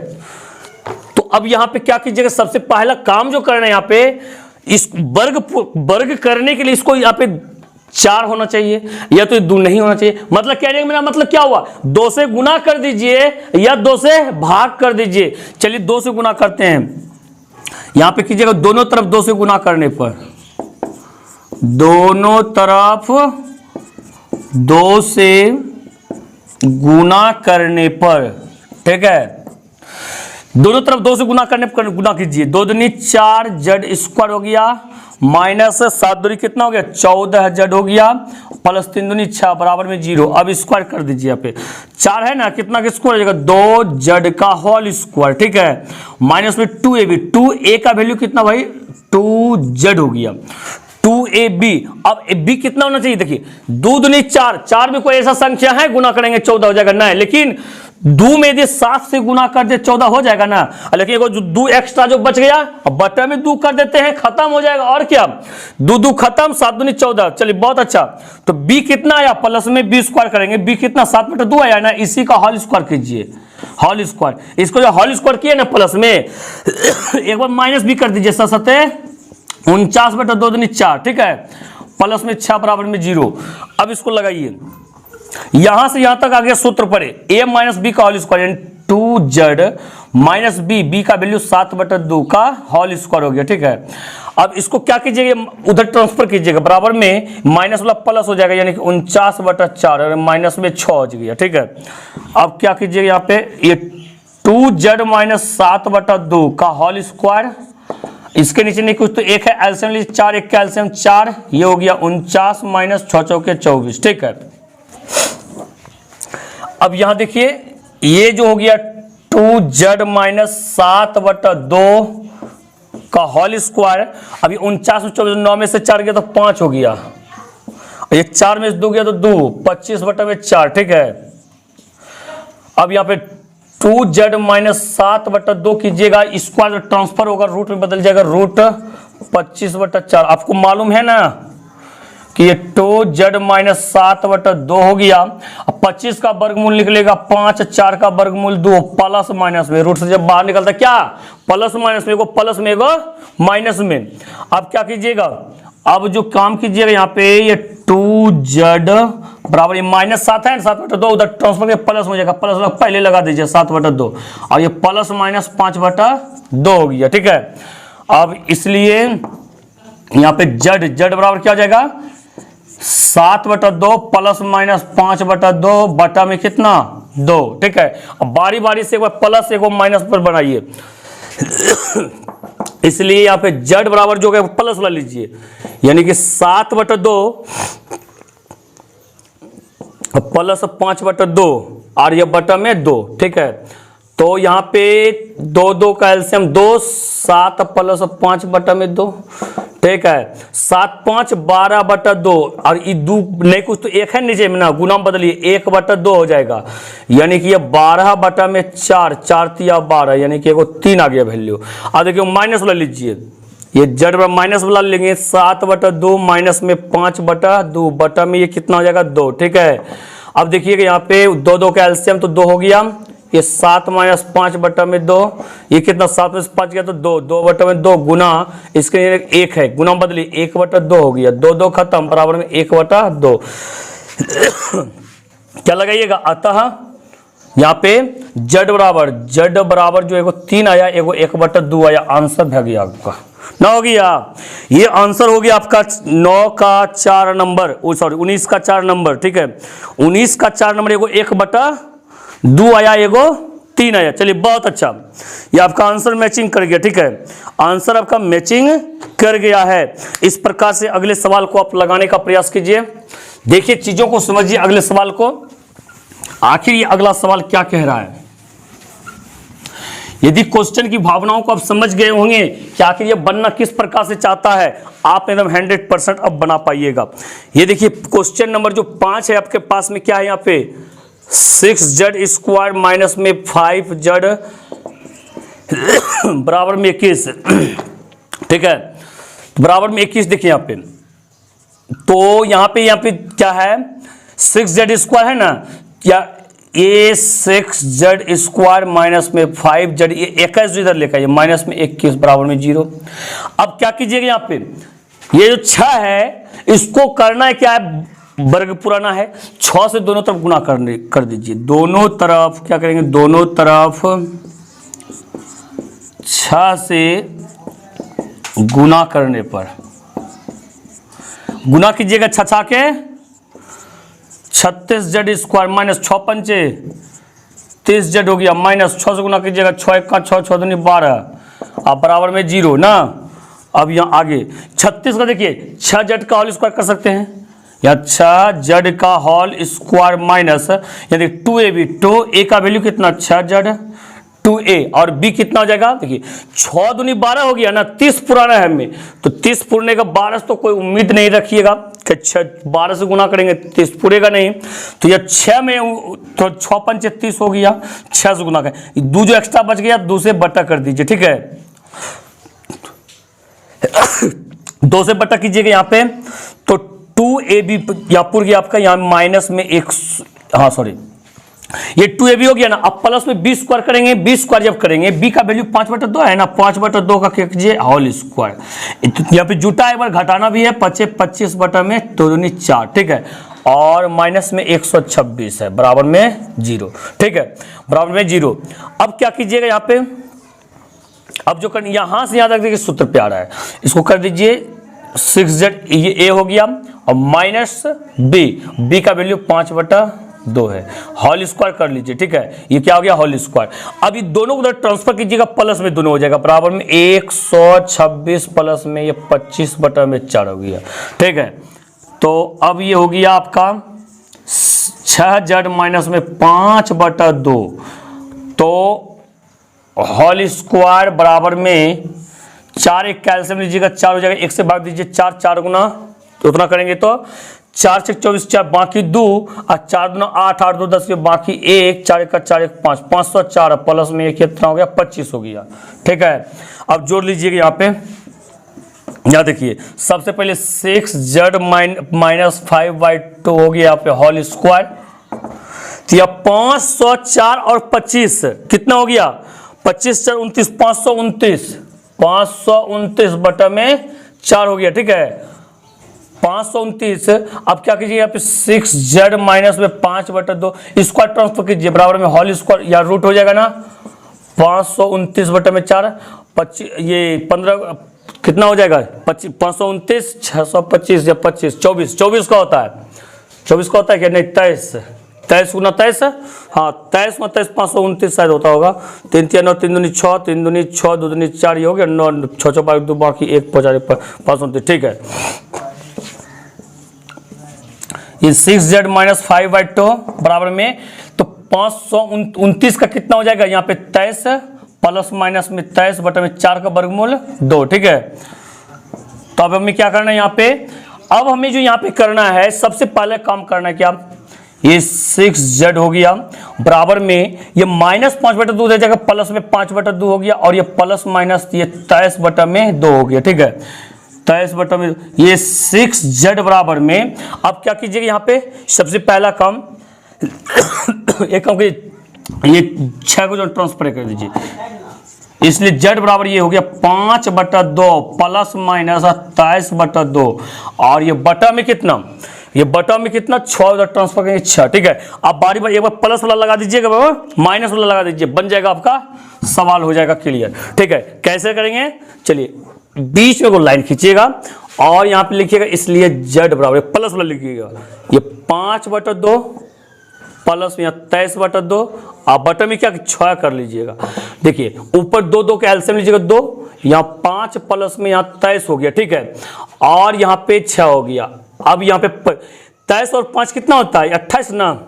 तो अब यहां पे क्या कीजिएगा? सबसे पहला काम जो करना है यहाँ पे, इस वर्ग करने के लिए इसको यहाँ पे 4 होना चाहिए या तो 2 नहीं होना चाहिए। मतलब कहने का मेरा मतलब क्या हुआ? 2 से गुना कर दीजिए या 2 से भाग कर दीजिए। चलिए 2 से गुना करते हैं, यहां पे कीजिएगा दोनों तरफ 2 से गुना करने पर, दोनों तरफ 2 से गुना करने पर, ठीक है। दोनों तरफ 2 से गुना करने पर गुना कीजिए, 2 दूनी 4z² हो गया, माइनस 7 दूनी कितना हो गया? 14z हो गया, प्लस 3 दूनी 6 बराबर में 0। अब स्क्वायर कर दीजिए, यहाँ पे 4 है ना, कितना का स्क्वायर हो जाएगा? 2z का होल स्क्वायर, ठीक है। माइनस में 2ab, 2a का वैल्यू कितना भाई? 2z हो गया, 2ab। अब b कितना होना चाहिए? देखिए 2 दूनी 4, 4 में कोई ऐसा संख्या है गुना करेंगे 14 हो जाएगा ना, लेकिन 2 में यदि 7 से गुना कर दे 14 हो जाएगा ना, लेकिन एगो जो 2 एक्स्ट्रा जो बच गया, अब बटा में 2 कर देते हैं, खत्म हो जाएगा। और क्या, 2 खत्म, 7 दूनी 14। चलिए बहुत अच्छा। तो b कितना आया? प्लस में b स्क्वायर करेंगे, b कितना? 7/2 आया ना, इसी का होल स्क्वायर कीजिए, होल स्क्वायर। इसको जो होल स्क्वायर किया ना प्लस में, एक बार माइनस भी कर दीजिए, 49/2 दूनी 4, ठीक है, प्लस में 6 बराबर में 0। अब इसको लगाइए, यहां से यहां तक आ गया सूत्र पर a माइनस बी का होल स्क्वायर, यानी 2z माइनस b का वैल्यू 7/2 का होल स्क्वायर हो गया, ठीक है। अब इसको क्या कीजिएगा? उधर ट्रांसफर कीजिएगा, बराबर में माइनस वाला प्लस हो जाएगा, यानी कि 49/4 और माइनस में 6 हो गया, ठीक है। अब क्या कीजिएगा? यहाँ पे ये 2z माइनस 7/2 का होल स्क्वायर, इसके नीचे नहीं कुछ तो एक है एलसीएम लीजिए, 4 1 का एलसीएम 4, ये हो गया 49 माइनस 6 चौके 24, ठीक है। अब यहां देखिए ये जो हो गया 2z माइनस 7/2 का होल स्क्वायर, अभी 49 में 24, 9 में से 4 गया तो 5 हो गया, ये 4 में से 2 गया तो 2, 25/4, ठीक है। अब यहाँ पे 2z माइनस 7/2 कीजिएगा, स्क्वायर ट्रांसफर होगा, रूट में बदल जाएगा, √25/4। आपको मालूम है ना कि ये 2z माइनस 7/2 हो गया। अब 25 का वर्गमूल निकलेगा 5, 4 का वर्गमूल 2, प्लस माइनस में रूट से जब बाहर निकलता क्या प्लस माइनस में, एगो प्लस में एगो माइनस में। अब क्या कीजिएगा, अब जो काम कीजिएगा यहाँ पे ये 2z बराबर ये -7 है 7/2 उधर ट्रांसफर के प्लस हो जाएगा, प्लस पहले लगा दीजिए 7/2 और ये प्लस माइनस 5/2 हो गया। ठीक है, अब इसलिए यहाँ पे z बराबर क्या हो जाएगा 7/2 प्लस माइनस 5/2 बटा में कितना 2। ठीक है, अब बारी बारी से एक बार प्लस एक माइनस पर बनाइए इसलिए यहाँ पे z बराबर जो है प्लस वाला लीजिए, यानी कि 7/2 प्लस 5/2 और ये बटा में 2। ठीक है, तो यहाँ पे 2 का एलसीएम 2, 7 प्लस 5 बटा में 2। ठीक है, 7 5 12/2 और ये 2 नहीं कुछ तो एक है नीचे में ना, गुना बदलिए 1/2 हो जाएगा, यानी कि ये 12 में 4, 4 तिया 12, यानी कि 3 आ गया वैल्यू। अब देखिए माइनस वाला लीजिए, ये z माइनस वाला लेंगे 7/2 माइनस में 5/2 बटा में ये कितना हो जाएगा 2। ठीक है, अब देखिएगा यहाँ पे 2 का एलसीएम तो 2 हो गया, ये 7 माइनस 5/2, ये कितना 7 में 5 गया तो 2/2 गुना इसके 1 है, गुना बदली 1/2 हो गया, 2 खत्म बराबर में 1/2 क्या लगाइएगा। अतः यहाँ पे z बराबर जो एगो 3 आया एगो 1/2 आया, आंसर भाग गया आपका ना हो गया। ये आंसर हो गया आपका 9 का 4 नंबर, सॉरी 19 का 4 नंबर। ठीक है, 19 का 4 नंबर एगो 1/2 आया एगो 3 आया। चलिए बहुत अच्छा, ये आपका आंसर मैचिंग कर गया। ठीक है, आंसर आपका मैचिंग कर गया है। इस प्रकार से अगले सवाल को आप लगाने का प्रयास कीजिए, देखिए चीजों को समझिए अगले सवाल को, आखिर ये अगला सवाल क्या कह रहा है। यदि क्वेश्चन की भावनाओं को आप समझ गए होंगे कि आखिर ये बनना किस प्रकार से चाहता है, आप एकदम 100% अब बना पाइएगा। ये देखिए क्वेश्चन नंबर जो 5 है आपके पास में क्या है, यहाँ पे 6z² माइनस में 5z बराबर में 21। ठीक है, बराबर में 21 देखिए यहाँ पे, तो यहाँ पे क्या है 6z² है ना, क्या ये 6z² माइनस में 5z, ये 21 इधर लेकर आइए माइनस में 21 बराबर में 0। अब क्या कीजिएगा यहाँ पे, ये जो 6 है इसको करना है क्या है, वर्ग पुराना है, 6 से दोनों तरफ गुना कर दीजिए। दोनों तरफ क्या करेंगे, दोनों तरफ 6 से गुना करने पर गुना कीजिएगा 6 के 36z² माइनस 6 पंचे 30z हो गया, माइनस 6 से गुना कीजिएगा 6 1 का 6 6 दूनी 12 अब बराबर में 0 ना। अब यहाँ आगे 36 का देखिए 6z का होल स्क्वायर कर सकते हैं, या 6z का होल स्क्वायर माइनस यानी 2ab, 2a का वैल्यू कितना 6z 2a और b कितना हो जाएगा, देखिए 6 दूनी 12 हो गया ना, 30 पुराना है हमें, तो 30 पुरने का 12 तो कोई उम्मीद नहीं रखिएगा कि 12 से गुना करेंगे 30 पूरेगा नहीं, तो यह 6 में तो 6 पंचे 30 हो गया, 6 से गुना करें, 2 जो एक्स्ट्रा बच गया 2 से बटा कर दीजिए। ठीक है, 2 से बटा कीजिएगा यहाँ पे, तो 2ab यहाँ पुर गया आपका, यहाँ माइनस में 1, हाँ सॉरी ये 2ab हो गया ना। अब प्लस में b स्क्वायर करेंगे, b स्क्वायर जब करेंगे b का वैल्यू 5/2 है ना, 5/2 का क्या कीजिए होल स्क्वायर, यहाँ पे जुटा एक बार घटाना भी है, 25 बटा में 2 दूनी 4। ठीक है, और माइनस में 126 है बराबर में 0। ठीक है, बराबर में 0। अब क्या कीजिएगा यहाँ पे, अब जो करनी यहां से यहां तक देखिए सूत्र पे आ रहा है, इसको कर दीजिए 6z, ये a हो गया और माइनस b का वैल्यू 5/2 है, होल स्क्वायर कर लीजिए। ठीक है, ये क्या हो गया होल स्क्वायर। अब ये दोनों को उधर ट्रांसफर कीजिएगा, प्लस में दोनों हो जाएगा बराबर में 126 प्लस में ये 25/4 हो गया। ठीक है, तो अब ये हो गया आपका 6z माइनस में 5/2, तो होल स्क्वायर बराबर में 4 एक कैल्शियम लीजिएगा 4 हो जाएगा, 1 से भाग दीजिए 4 4 गुना, तो उतना करेंगे तो 4 से 24 4 बाकी 2 और 4 दूना 8 8 2 10 के बाकी 1 4 1 4 1 5 504 प्लस में 1 कितना हो गया 25 हो गया। ठीक है, अब जोड़ लीजिएगा यहाँ पे यहाँ देखिए सबसे पहले 6z-5/2 हो गया यहाँ पे होल स्क्वायर। तो यह 504 और 25 कितना हो गया, 25 4 29, 529 बटा में 4 हो गया। ठीक है 529। अब क्या कीजिए यहाँ पे 6z माइनस में 5/2 स्क्वायर ट्रांसफर कीजिए, बराबर में होल स्क्वायर या रूट हो जाएगा ना। 529 बटा में 4 25 ये 15 कितना हो जाएगा 25 529 625 या 25 24 का होता है, 24 का होता है क्या, नहीं 23 गुना 23, हाँ 23 में 23 529 शायद होता होगा। 3 3 9 3 दूनी 6 3 दूनी 6 2 दूनी 4 ये हो गया 9 6 6 5 2 बाकी 1 529। ठीक है ये 6z माइनस 5/2 बराबर में, तो 529 का कितना हो जाएगा यहाँ पे 23 प्लस माइनस में 23 बटा में 4 का वर्गमूल 2। ठीक है तो अब हमें क्या करना है यहाँ पे, अब हमें जो यहाँ पे करना है सबसे पहले काम करना है क्या, ये 6z हो गया बराबर में ये माइनस 5/2 दे जाएगा, प्लस में 5/2 हो गया, और ये प्लस माइनस ये 23 बटा में 2 हो गया। ठीक है 23 बटा में ये 6z बराबर में, अब क्या कीजिएगा यहाँ पे सबसे पहला काम एक काम कीजिए, ये 6 को जो ट्रांसफर कर दीजिए, इसलिए z बराबर ये हो गया 5/2 प्लस माइनस 23/2, और ये बटा में कितना, ये बटा में कितना 6 उधर ट्रांसफर करेंगे 6। ठीक है अब बारी बारी एक बार प्लस वाला लगा दीजिएगा बाबा, माइनस वाला लगा दीजिए, बन जाएगा आपका सवाल हो जाएगा क्लियर। ठीक है कैसे करेंगे, चलिए बीच में को लाइन खींचिएगा और यहाँ पे लिखिएगा, इसलिए z बराबर प्लस वाला लिखिएगा, ये 5/2 प्लस में 23/2, आप बटा में क्या 6 कर लीजिएगा। देखिए ऊपर 2 2 का एलसीएम लीजिएगा 2, यहाँ 5 प्लस में यहाँ 23 हो गया। ठीक है और यहाँ पे 6 हो गया। अब यहाँ पे 23 और 5 कितना होता है 28 ना,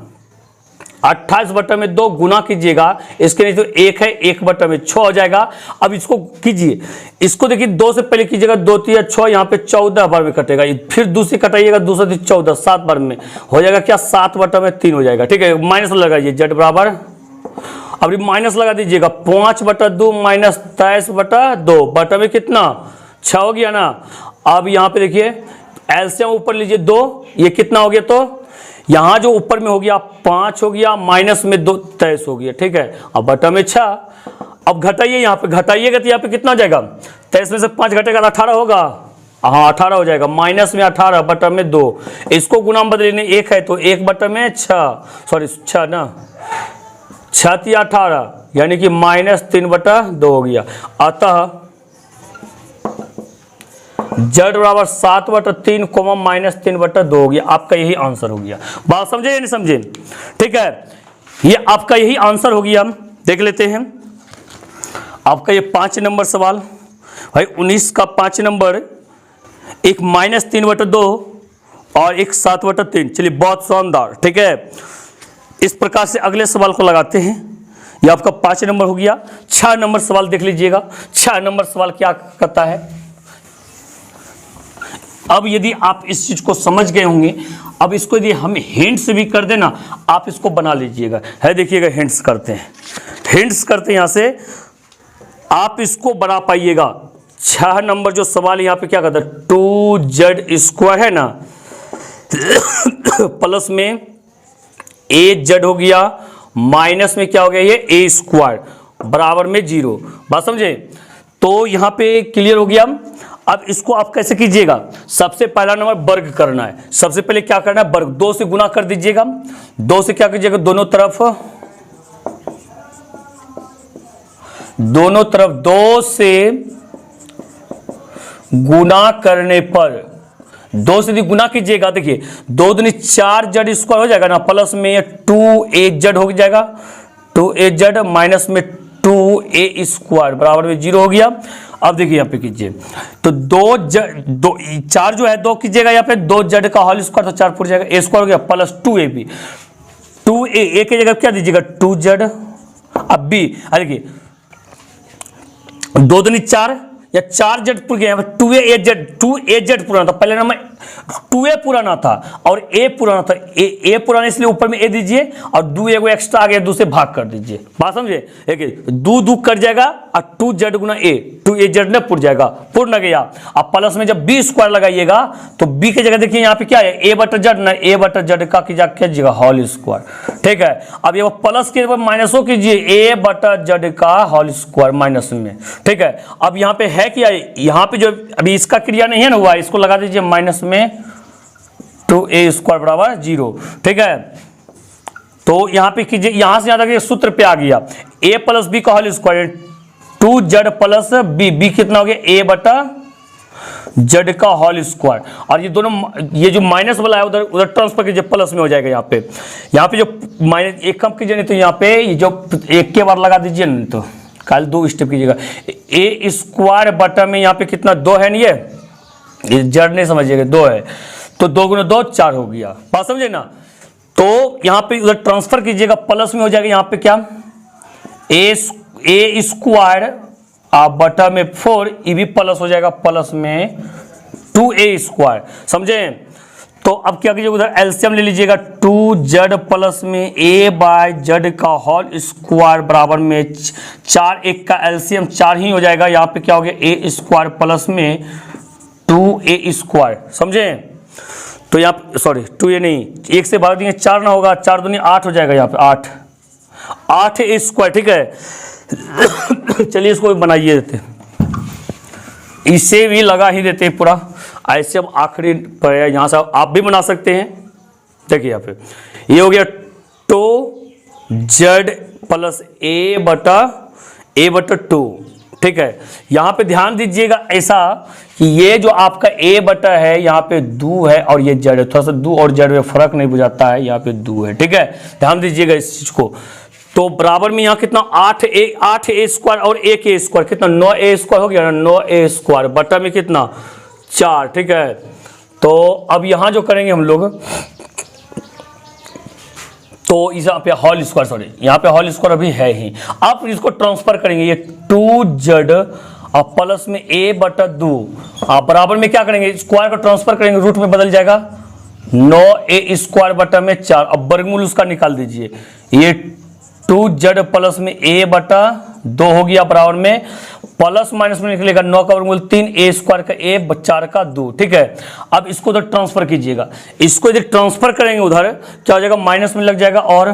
28 बटा में 2 गुना कीजिएगा, इसके नहीं तो 1 है 1 बटा में 6 हो जाएगा। अब इसको कीजिए, इसको देखिए 2 से पहले कीजिएगा 2 3 6, यहाँ पे 14 बार में कटेगा, फिर दूसरी कटाइएगा, दूसरा 14 7 बार में हो जाएगा क्या 7 बटा में 3 हो जाएगा। ठीक है माइनस लगाइए z बराबर, अब माइनस लगा दीजिएगा 5/2 माइनस 23/2 बटा में कितना 6 हो गया ना। अब यहाँ पे देखिए एलसीएम ऊपर लीजिए 2, ये कितना हो गया, तो यहां जो ऊपर में हो गया 5 हो गया, माइनस में 2 23 हो गया। ठीक है अब बटा में 6, अब घटाइए, यहाँ पे घटाइएगा तो यहाँ पे कितना हो जाएगा 23 में से 5 घटेगा 18 होगा, हाँ 18 हो जाएगा, माइनस में 18 बटा में 2, इसको गुना में बदलने 1 है तो 1 बटा में 6, सॉरी 6 ना 6 3 18 यानी कि -3/2 हो गया। अतः z बराबर 7/3 -3/2 हो गया। आपका यही आंसर हो गया। बात समझे या नहीं समझे? ठीक है ये आपका यही आंसर हो गया। हम देख लेते हैं आपका ये 5 नंबर सवाल भाई 19 का 5 नंबर, एक -3/2 और एक 7/3। चलिए बहुत शानदार। ठीक है इस प्रकार से अगले सवाल को लगाते हैं। ये आपका 5 नंबर हो गया। 6 नंबर सवाल देख लीजिएगा। 6 नंबर सवाल क्या कहता है। अब यदि आप इस चीज को समझ गए होंगे, अब इसको यदि हम हिंट्स भी कर देना, आप इसको बना लीजिएगा। है देखिएगा हिंट्स करते हैं, हिंट्स करते हैं यहां से आप इसको बना पाइएगा। 6 नंबर जो सवाल यहाँ पे क्या कहता है 2z² है ना प्लस में az हो गया, माइनस में क्या हो गया ये a² बराबर में 0। बात समझे? तो यहाँ पे क्लियर हो गया। अब इसको आप कैसे कीजिएगा, सबसे पहला नंबर वर्ग करना है। सबसे पहले क्या करना है, वर्ग 2 से गुना कर दीजिएगा। 2 से क्या कीजिएगा, दोनों तरफ 2 से गुना करने पर 2 से गुना कीजिएगा। देखिए 2 दूनी 4z² हो जाएगा ना, प्लस में 2az हो जाएगा, 2az माइनस में 2a² बराबर में 0 हो गया। अब देखिए यहाँ पे कीजिए तो 4 जो है 2 कीजिएगा, यहाँ पे 2z का होल स्क्वायर तो 4 फुट जाएगा, a² हो गया प्लस 2ab, 2a की जगह क्या दीजिएगा 2z। अब b देखिए 2 दूनी 4 या 4z पुर गया, 2az पूरा था। पहले नंबर 2a पुराना था और a पुराना था, a पुराना इसलिए ऊपर में a दीजिए और 2 एगो एक्स्ट्रा आ गया, 2 से भाग कर दीजिए। बात समझे? एक 2 कट जाएगा और 2z गुना a, 2az ने पुर जाएगा, पुर न गया। अब प्लस में जब b स्क्वायर लगाइएगा तो b की जगह देखिए यहाँ पे क्या है, a बटा z ना, a बटा z का कीजिएगा होल स्क्वायर। ठीक है, अब ये प्लस के माइनस हो कीजिए, a बटा z का होल स्क्वायर माइनस में। ठीक है, अब यहाँ पे है क्या, यहाँ पे जो अभी इसका क्रिया नहीं है ना हुआ, इसको लगा दीजिए माइनस में 2a स्क्वायर बराबर 0। ठीक है, तो यहाँ पे कीजिए, यहां से यहां तक सूत्र पे आ गया, a प्लस बी का whole square 2z plus B, B कितना हो गया, a बटा z का होल स्क्वायर। और ये दोनों, ये जो माइनस वाला है उधर उधर ट्रांसफर कीजिए, प्लस में हो जाएगा। यहाँ पे जो माइनस एक कम कीजिए, नहीं तो यहाँ पे ये जो एक के बार लगा दीजिए, नहीं तो कल 2 स्टेप कीजिएगा। a स्क्वायर बटा में यहाँ पे कितना 2 है, नहीं ये जड़ नहीं समझिएगा, 2 है, तो 2 गुना 2 4 हो गया। बात समझे ना? तो यहाँ पे उधर ट्रांसफर कीजिएगा, प्लस में हो जाएगा। यहाँ पे क्या, a स्क्वायर बटा में 4, ये भी प्लस हो जाएगा, प्लस में 2a स्क्वायर। समझे? तो अब क्या कीजिएगा, उधर एलसीएम ले लीजिएगा, 2z प्लस में a बाय z का होल स्क्वायर बराबर में 4, 1 का एलसीएम 4 ही हो जाएगा। यहाँ पे क्या हो गया, a स्क्वायर प्लस में 2a स्क्वायर। समझे? तो यहाँ सॉरी 2a नहीं, 1 से भाग देंगे 4 ना होगा, 4 दूनी 8 हो जाएगा, यहाँ पे 8 a स्क्वायर। ठीक है, चलिए इसको बनाइए देते, इसे भी लगा ही देते हैं पूरा। ऐसे अब आखिरी पर यहाँ से आप भी बना सकते हैं। देखिए यहाँ पे ये हो गया 2z प्लस a बटा 2। ठीक है, यहाँ पे ध्यान दीजिएगा ऐसा कि ये जो आपका a बटा है, यहाँ पे 2 है और ये z है, थोड़ा सा 2 और z में फर्क नहीं बुझाता है, यहाँ पे 2 है। ठीक है, ध्यान दीजिएगा इस चीज को। तो बराबर में यहाँ कितना 8a स्क्वायर और 1a स्क्वायर कितना 9a स्क्वायर हो गया ना, 9a स्क्वायर बटा में कितना 4। ठीक है, तो अब यहाँ जो करेंगे हम लोग, तो इस यहाँ पे होल स्क्वायर, सॉरी यहाँ पे होल स्क्वायर अभी है ही, आप इसको ट्रांसफर करेंगे, ये 2z और प्लस में a बटा 2, आप बराबर में क्या करेंगे, स्क्वायर को ट्रांसफर करेंगे, रूट में बदल जाएगा, 9a स्क्वायर बटा में 4। अब वर्गमूल उसका निकाल दीजिए, ये 2z प्लस में a बटा 2 हो गया, बराबर में प्लस माइनस में निकलेगा 9 का वर्गमूल 3, a स्क्वायर का a 4 का 2। ठीक है, अब इसको उधर ट्रांसफर कीजिएगा, इसको यदि ट्रांसफर करेंगे उधर क्या हो जाएगा, माइनस में लग जाएगा, और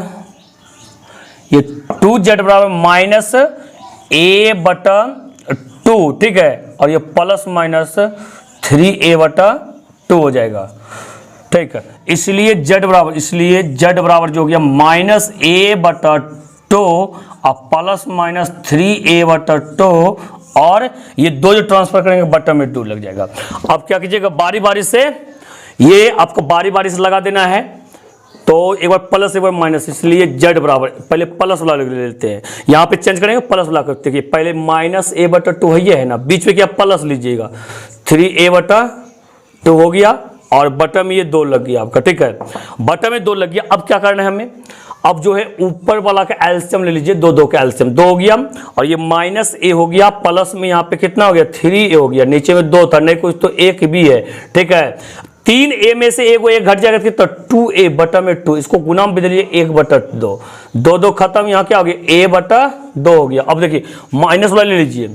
ये 2z बराबर माइनस a बटा 2। ठीक है, और ये प्लस माइनस 3a बटा 2 हो जाएगा। ठीक है, इसलिए z बराबर जो हो गया माइनस a बटा 2 और प्लस माइनस 3a बटा 2, और ये 2 जो ट्रांसफर करेंगे बटा में 2 लग जाएगा। अब क्या कीजिएगा, बारी बारी से ये आपको बारी बारी से लगा देना है, तो एक बार प्लस एक बार माइनस, इसलिए z बराबर पहले प्लस वाला ले लेते हैं, यहाँ पे चेंज करेंगे प्लस वाला करते हैं, पहले माइनस a बटा 2 है ना, बीच में क्या प्लस लीजिएगा, 3a बटा 2 हो गया, और बटा में ये 2 लग गया आपका। ठीक है, बटा में 2 लग गया। अब क्या करना है हमें, अब जो है ऊपर वाला का एलसीएम ले लीजिए, 2 का एलसीएम 2 हो गया, और ये माइनस a हो गया, प्लस में यहाँ पे कितना हो गया 3a हो गया, नीचे में 2 था, नहीं कुछ तो 1 भी है। ठीक है, 3a में से एक घट जाएगा कितना 2a बटा में 2, इसको गुना में बदलिए 1 बटा 2, 2 खत्म, यहाँ क्या हो गया a बटा 2 हो गया। अब देखिए माइनस वाला ले लीजिए,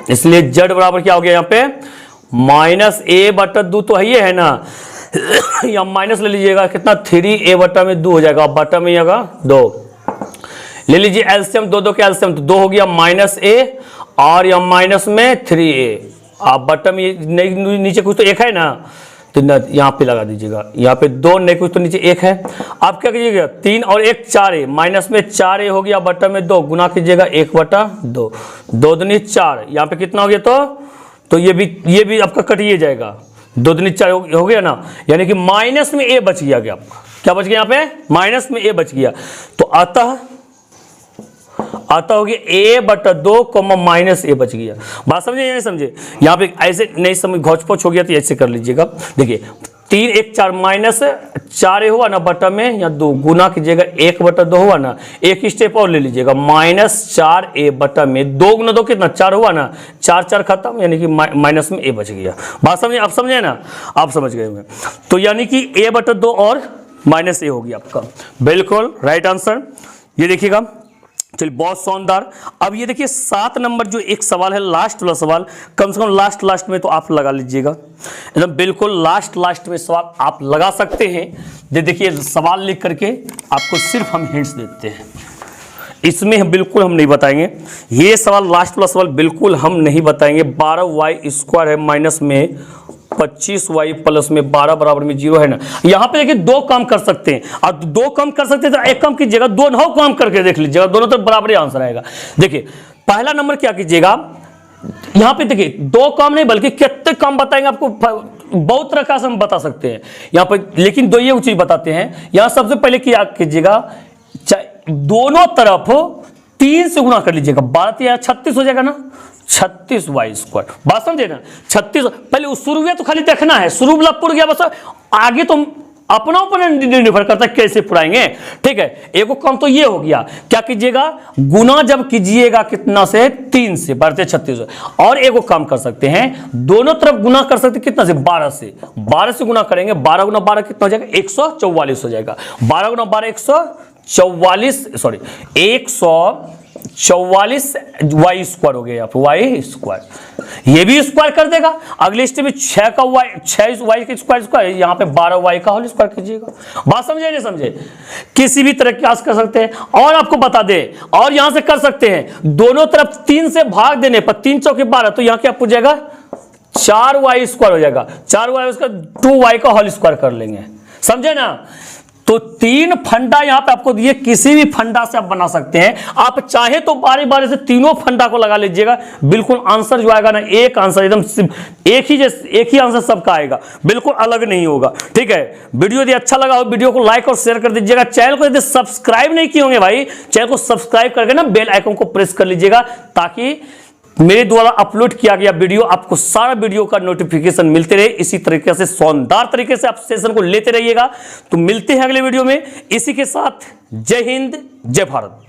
इसलिए z बराबर क्या हो गया, यहाँ पे माइनस a बटा 2 तो है ना, या माइनस ले लीजिएगा कितना 3a बटा में 2 हो जाएगा, बटा में आएगा 2, ले लीजिए एलसीएम, 2 के एलसीएम, तो 2 हो गया माइनस a, और या माइनस में 3a, आप बटा में नीचे कुछ तो 1 है ना, तो यहाँ पे लगा दीजिएगा, यहाँ पे 2 नहीं कुछ तो नीचे 1 है। आप क्या कीजिएगा, 3 और 1 4a, माइनस में 4a हो गया, बटा में 2 गुना कीजिएगा 1 बटा 2, 2 दूनी 4, यहाँ पे कितना हो गया, तो ये भी आपका कटिए जाएगा, 2 दूनी 4 हो गया ना, यानी कि माइनस में a बच गया, क्या बच गया, यहाँ पे माइनस में a बच गया। तो आता हो गया a बटा 2 माइनस a बच गया। बात समझे या नहीं समझे, यहाँ पे ऐसे नहीं समझ घोच पोच हो गया तो ऐसे कर लीजिएगा। देखिए 3 1 4 माइनस 4 हुआ ना बटा में, या 2 गुना कीजिएगा 1/2 हुआ ना, एक स्टेप और ले लीजिएगा -4a बटा में 2 गुना 2 कितना 4 हुआ ना, 4 4 खत्म, यानी कि माइनस में a बच गया। बात समझे? आप समझे ना? आप समझ गए होंगे। तो यानी कि a/2 और -a हो गया आपका, बिल्कुल राइट आंसर। ये देखिएगा, चलिए बहुत शानदार। अब ये देखिए 7 नंबर जो एक सवाल है, लास्ट वाला सवाल, कम से कम लास्ट में तो आप लगा लीजिएगा, एकदम बिल्कुल लास्ट में सवाल आप लगा सकते हैं। देखिए सवाल लिख करके आपको सिर्फ हम हिंट्स देते हैं, इसमें हम बिल्कुल हम नहीं बताएंगे। ये सवाल लास्ट वाला सवाल बिल्कुल हम नहीं बताएंगे। 12y² है, माइनस में 25y प्लस में 12 बराबर में 0 है ना। यहां पे देखिए 2 काम कर सकते हैं, और 2 काम कर सकते हैं तो एक काम कीजिएगा, 2 9 काम करके देख लीजिएगा, दोनों तरफ बराबर ही आंसर आएगा। देखिए पहला नंबर क्या कीजिएगा, यहां पे देखिए 2 काम नहीं बल्कि कितने काम बताएंगे आपको, बहुत तरह का हम बता सकते हैं यहां पे, लेकिन 2 ये चीज बताते हैं। यहां सबसे पहले क्या कीजिएगा, दोनों तरफ 3 से गुणा कर लीजिएगा, 12 या 36 हो जाएगा ना, 36y²। बात समझे ना? 36 पहले शुरू तो खाली देखना है, शुरू वाला पुर गया बस, आगे तो अपना ऊपर निर्भर करता है कैसे पुराएंगे। ठीक है, एक काम तो ये हो गया, क्या कीजिएगा, गुना जब कीजिएगा कितना से, 3 से, 36। और एक काम कर सकते हैं, दोनों तरफ गुना कर सकते हैं कितना से, 12 से। 12 से गुना करेंगे, 12 गुना 12 कितना हो जाएगा, 144 हो जाएगा। 12 गुना 12 144, सॉरी 144 y² हो गया, y²। ये भी स्क्वायर कर देगा। अगले स्टेप में 6 का y, 6y का स्क्वायर, यहाँ पे 12y का होल स्क्वायर कीजिएगा। बात समझे नहीं समझे? किसी भी तरह की आस कर सकते हैं। और आपको बता दे, और यहां से कर सकते हैं, दोनों तरफ 3 से भाग देने पर 3 चौके 12, तो यहां क्या पूछ जाएगा, 4y² हो जाएगा। 4y उसका 2y का होल स्क्वायर कर लेंगे, समझे ना? तो 3 फंडा यहां पे आपको दिए, किसी भी फंडा से आप बना सकते हैं। आप चाहे तो बारी बारी से तीनों फंडा को लगा लीजिएगा, बिल्कुल आंसर जो आएगा ना, एक आंसर एकदम एक ही आंसर सबका आएगा, बिल्कुल अलग नहीं होगा। ठीक है, वीडियो यदि अच्छा लगा हो वीडियो को लाइक और शेयर कर दीजिएगा। चैनल को यदि सब्सक्राइब नहीं किए होंगे भाई, चैनल को सब्सक्राइब करके ना बेल आइकन को प्रेस कर लीजिएगा, ताकि मेरे द्वारा अपलोड किया गया वीडियो आपको सारा वीडियो का नोटिफिकेशन मिलते रहे। इसी तरीके से शानदार तरीके से आप सेशन को लेते रहिएगा। तो मिलते हैं अगले वीडियो में। इसी के साथ जय हिंद, जय भारत।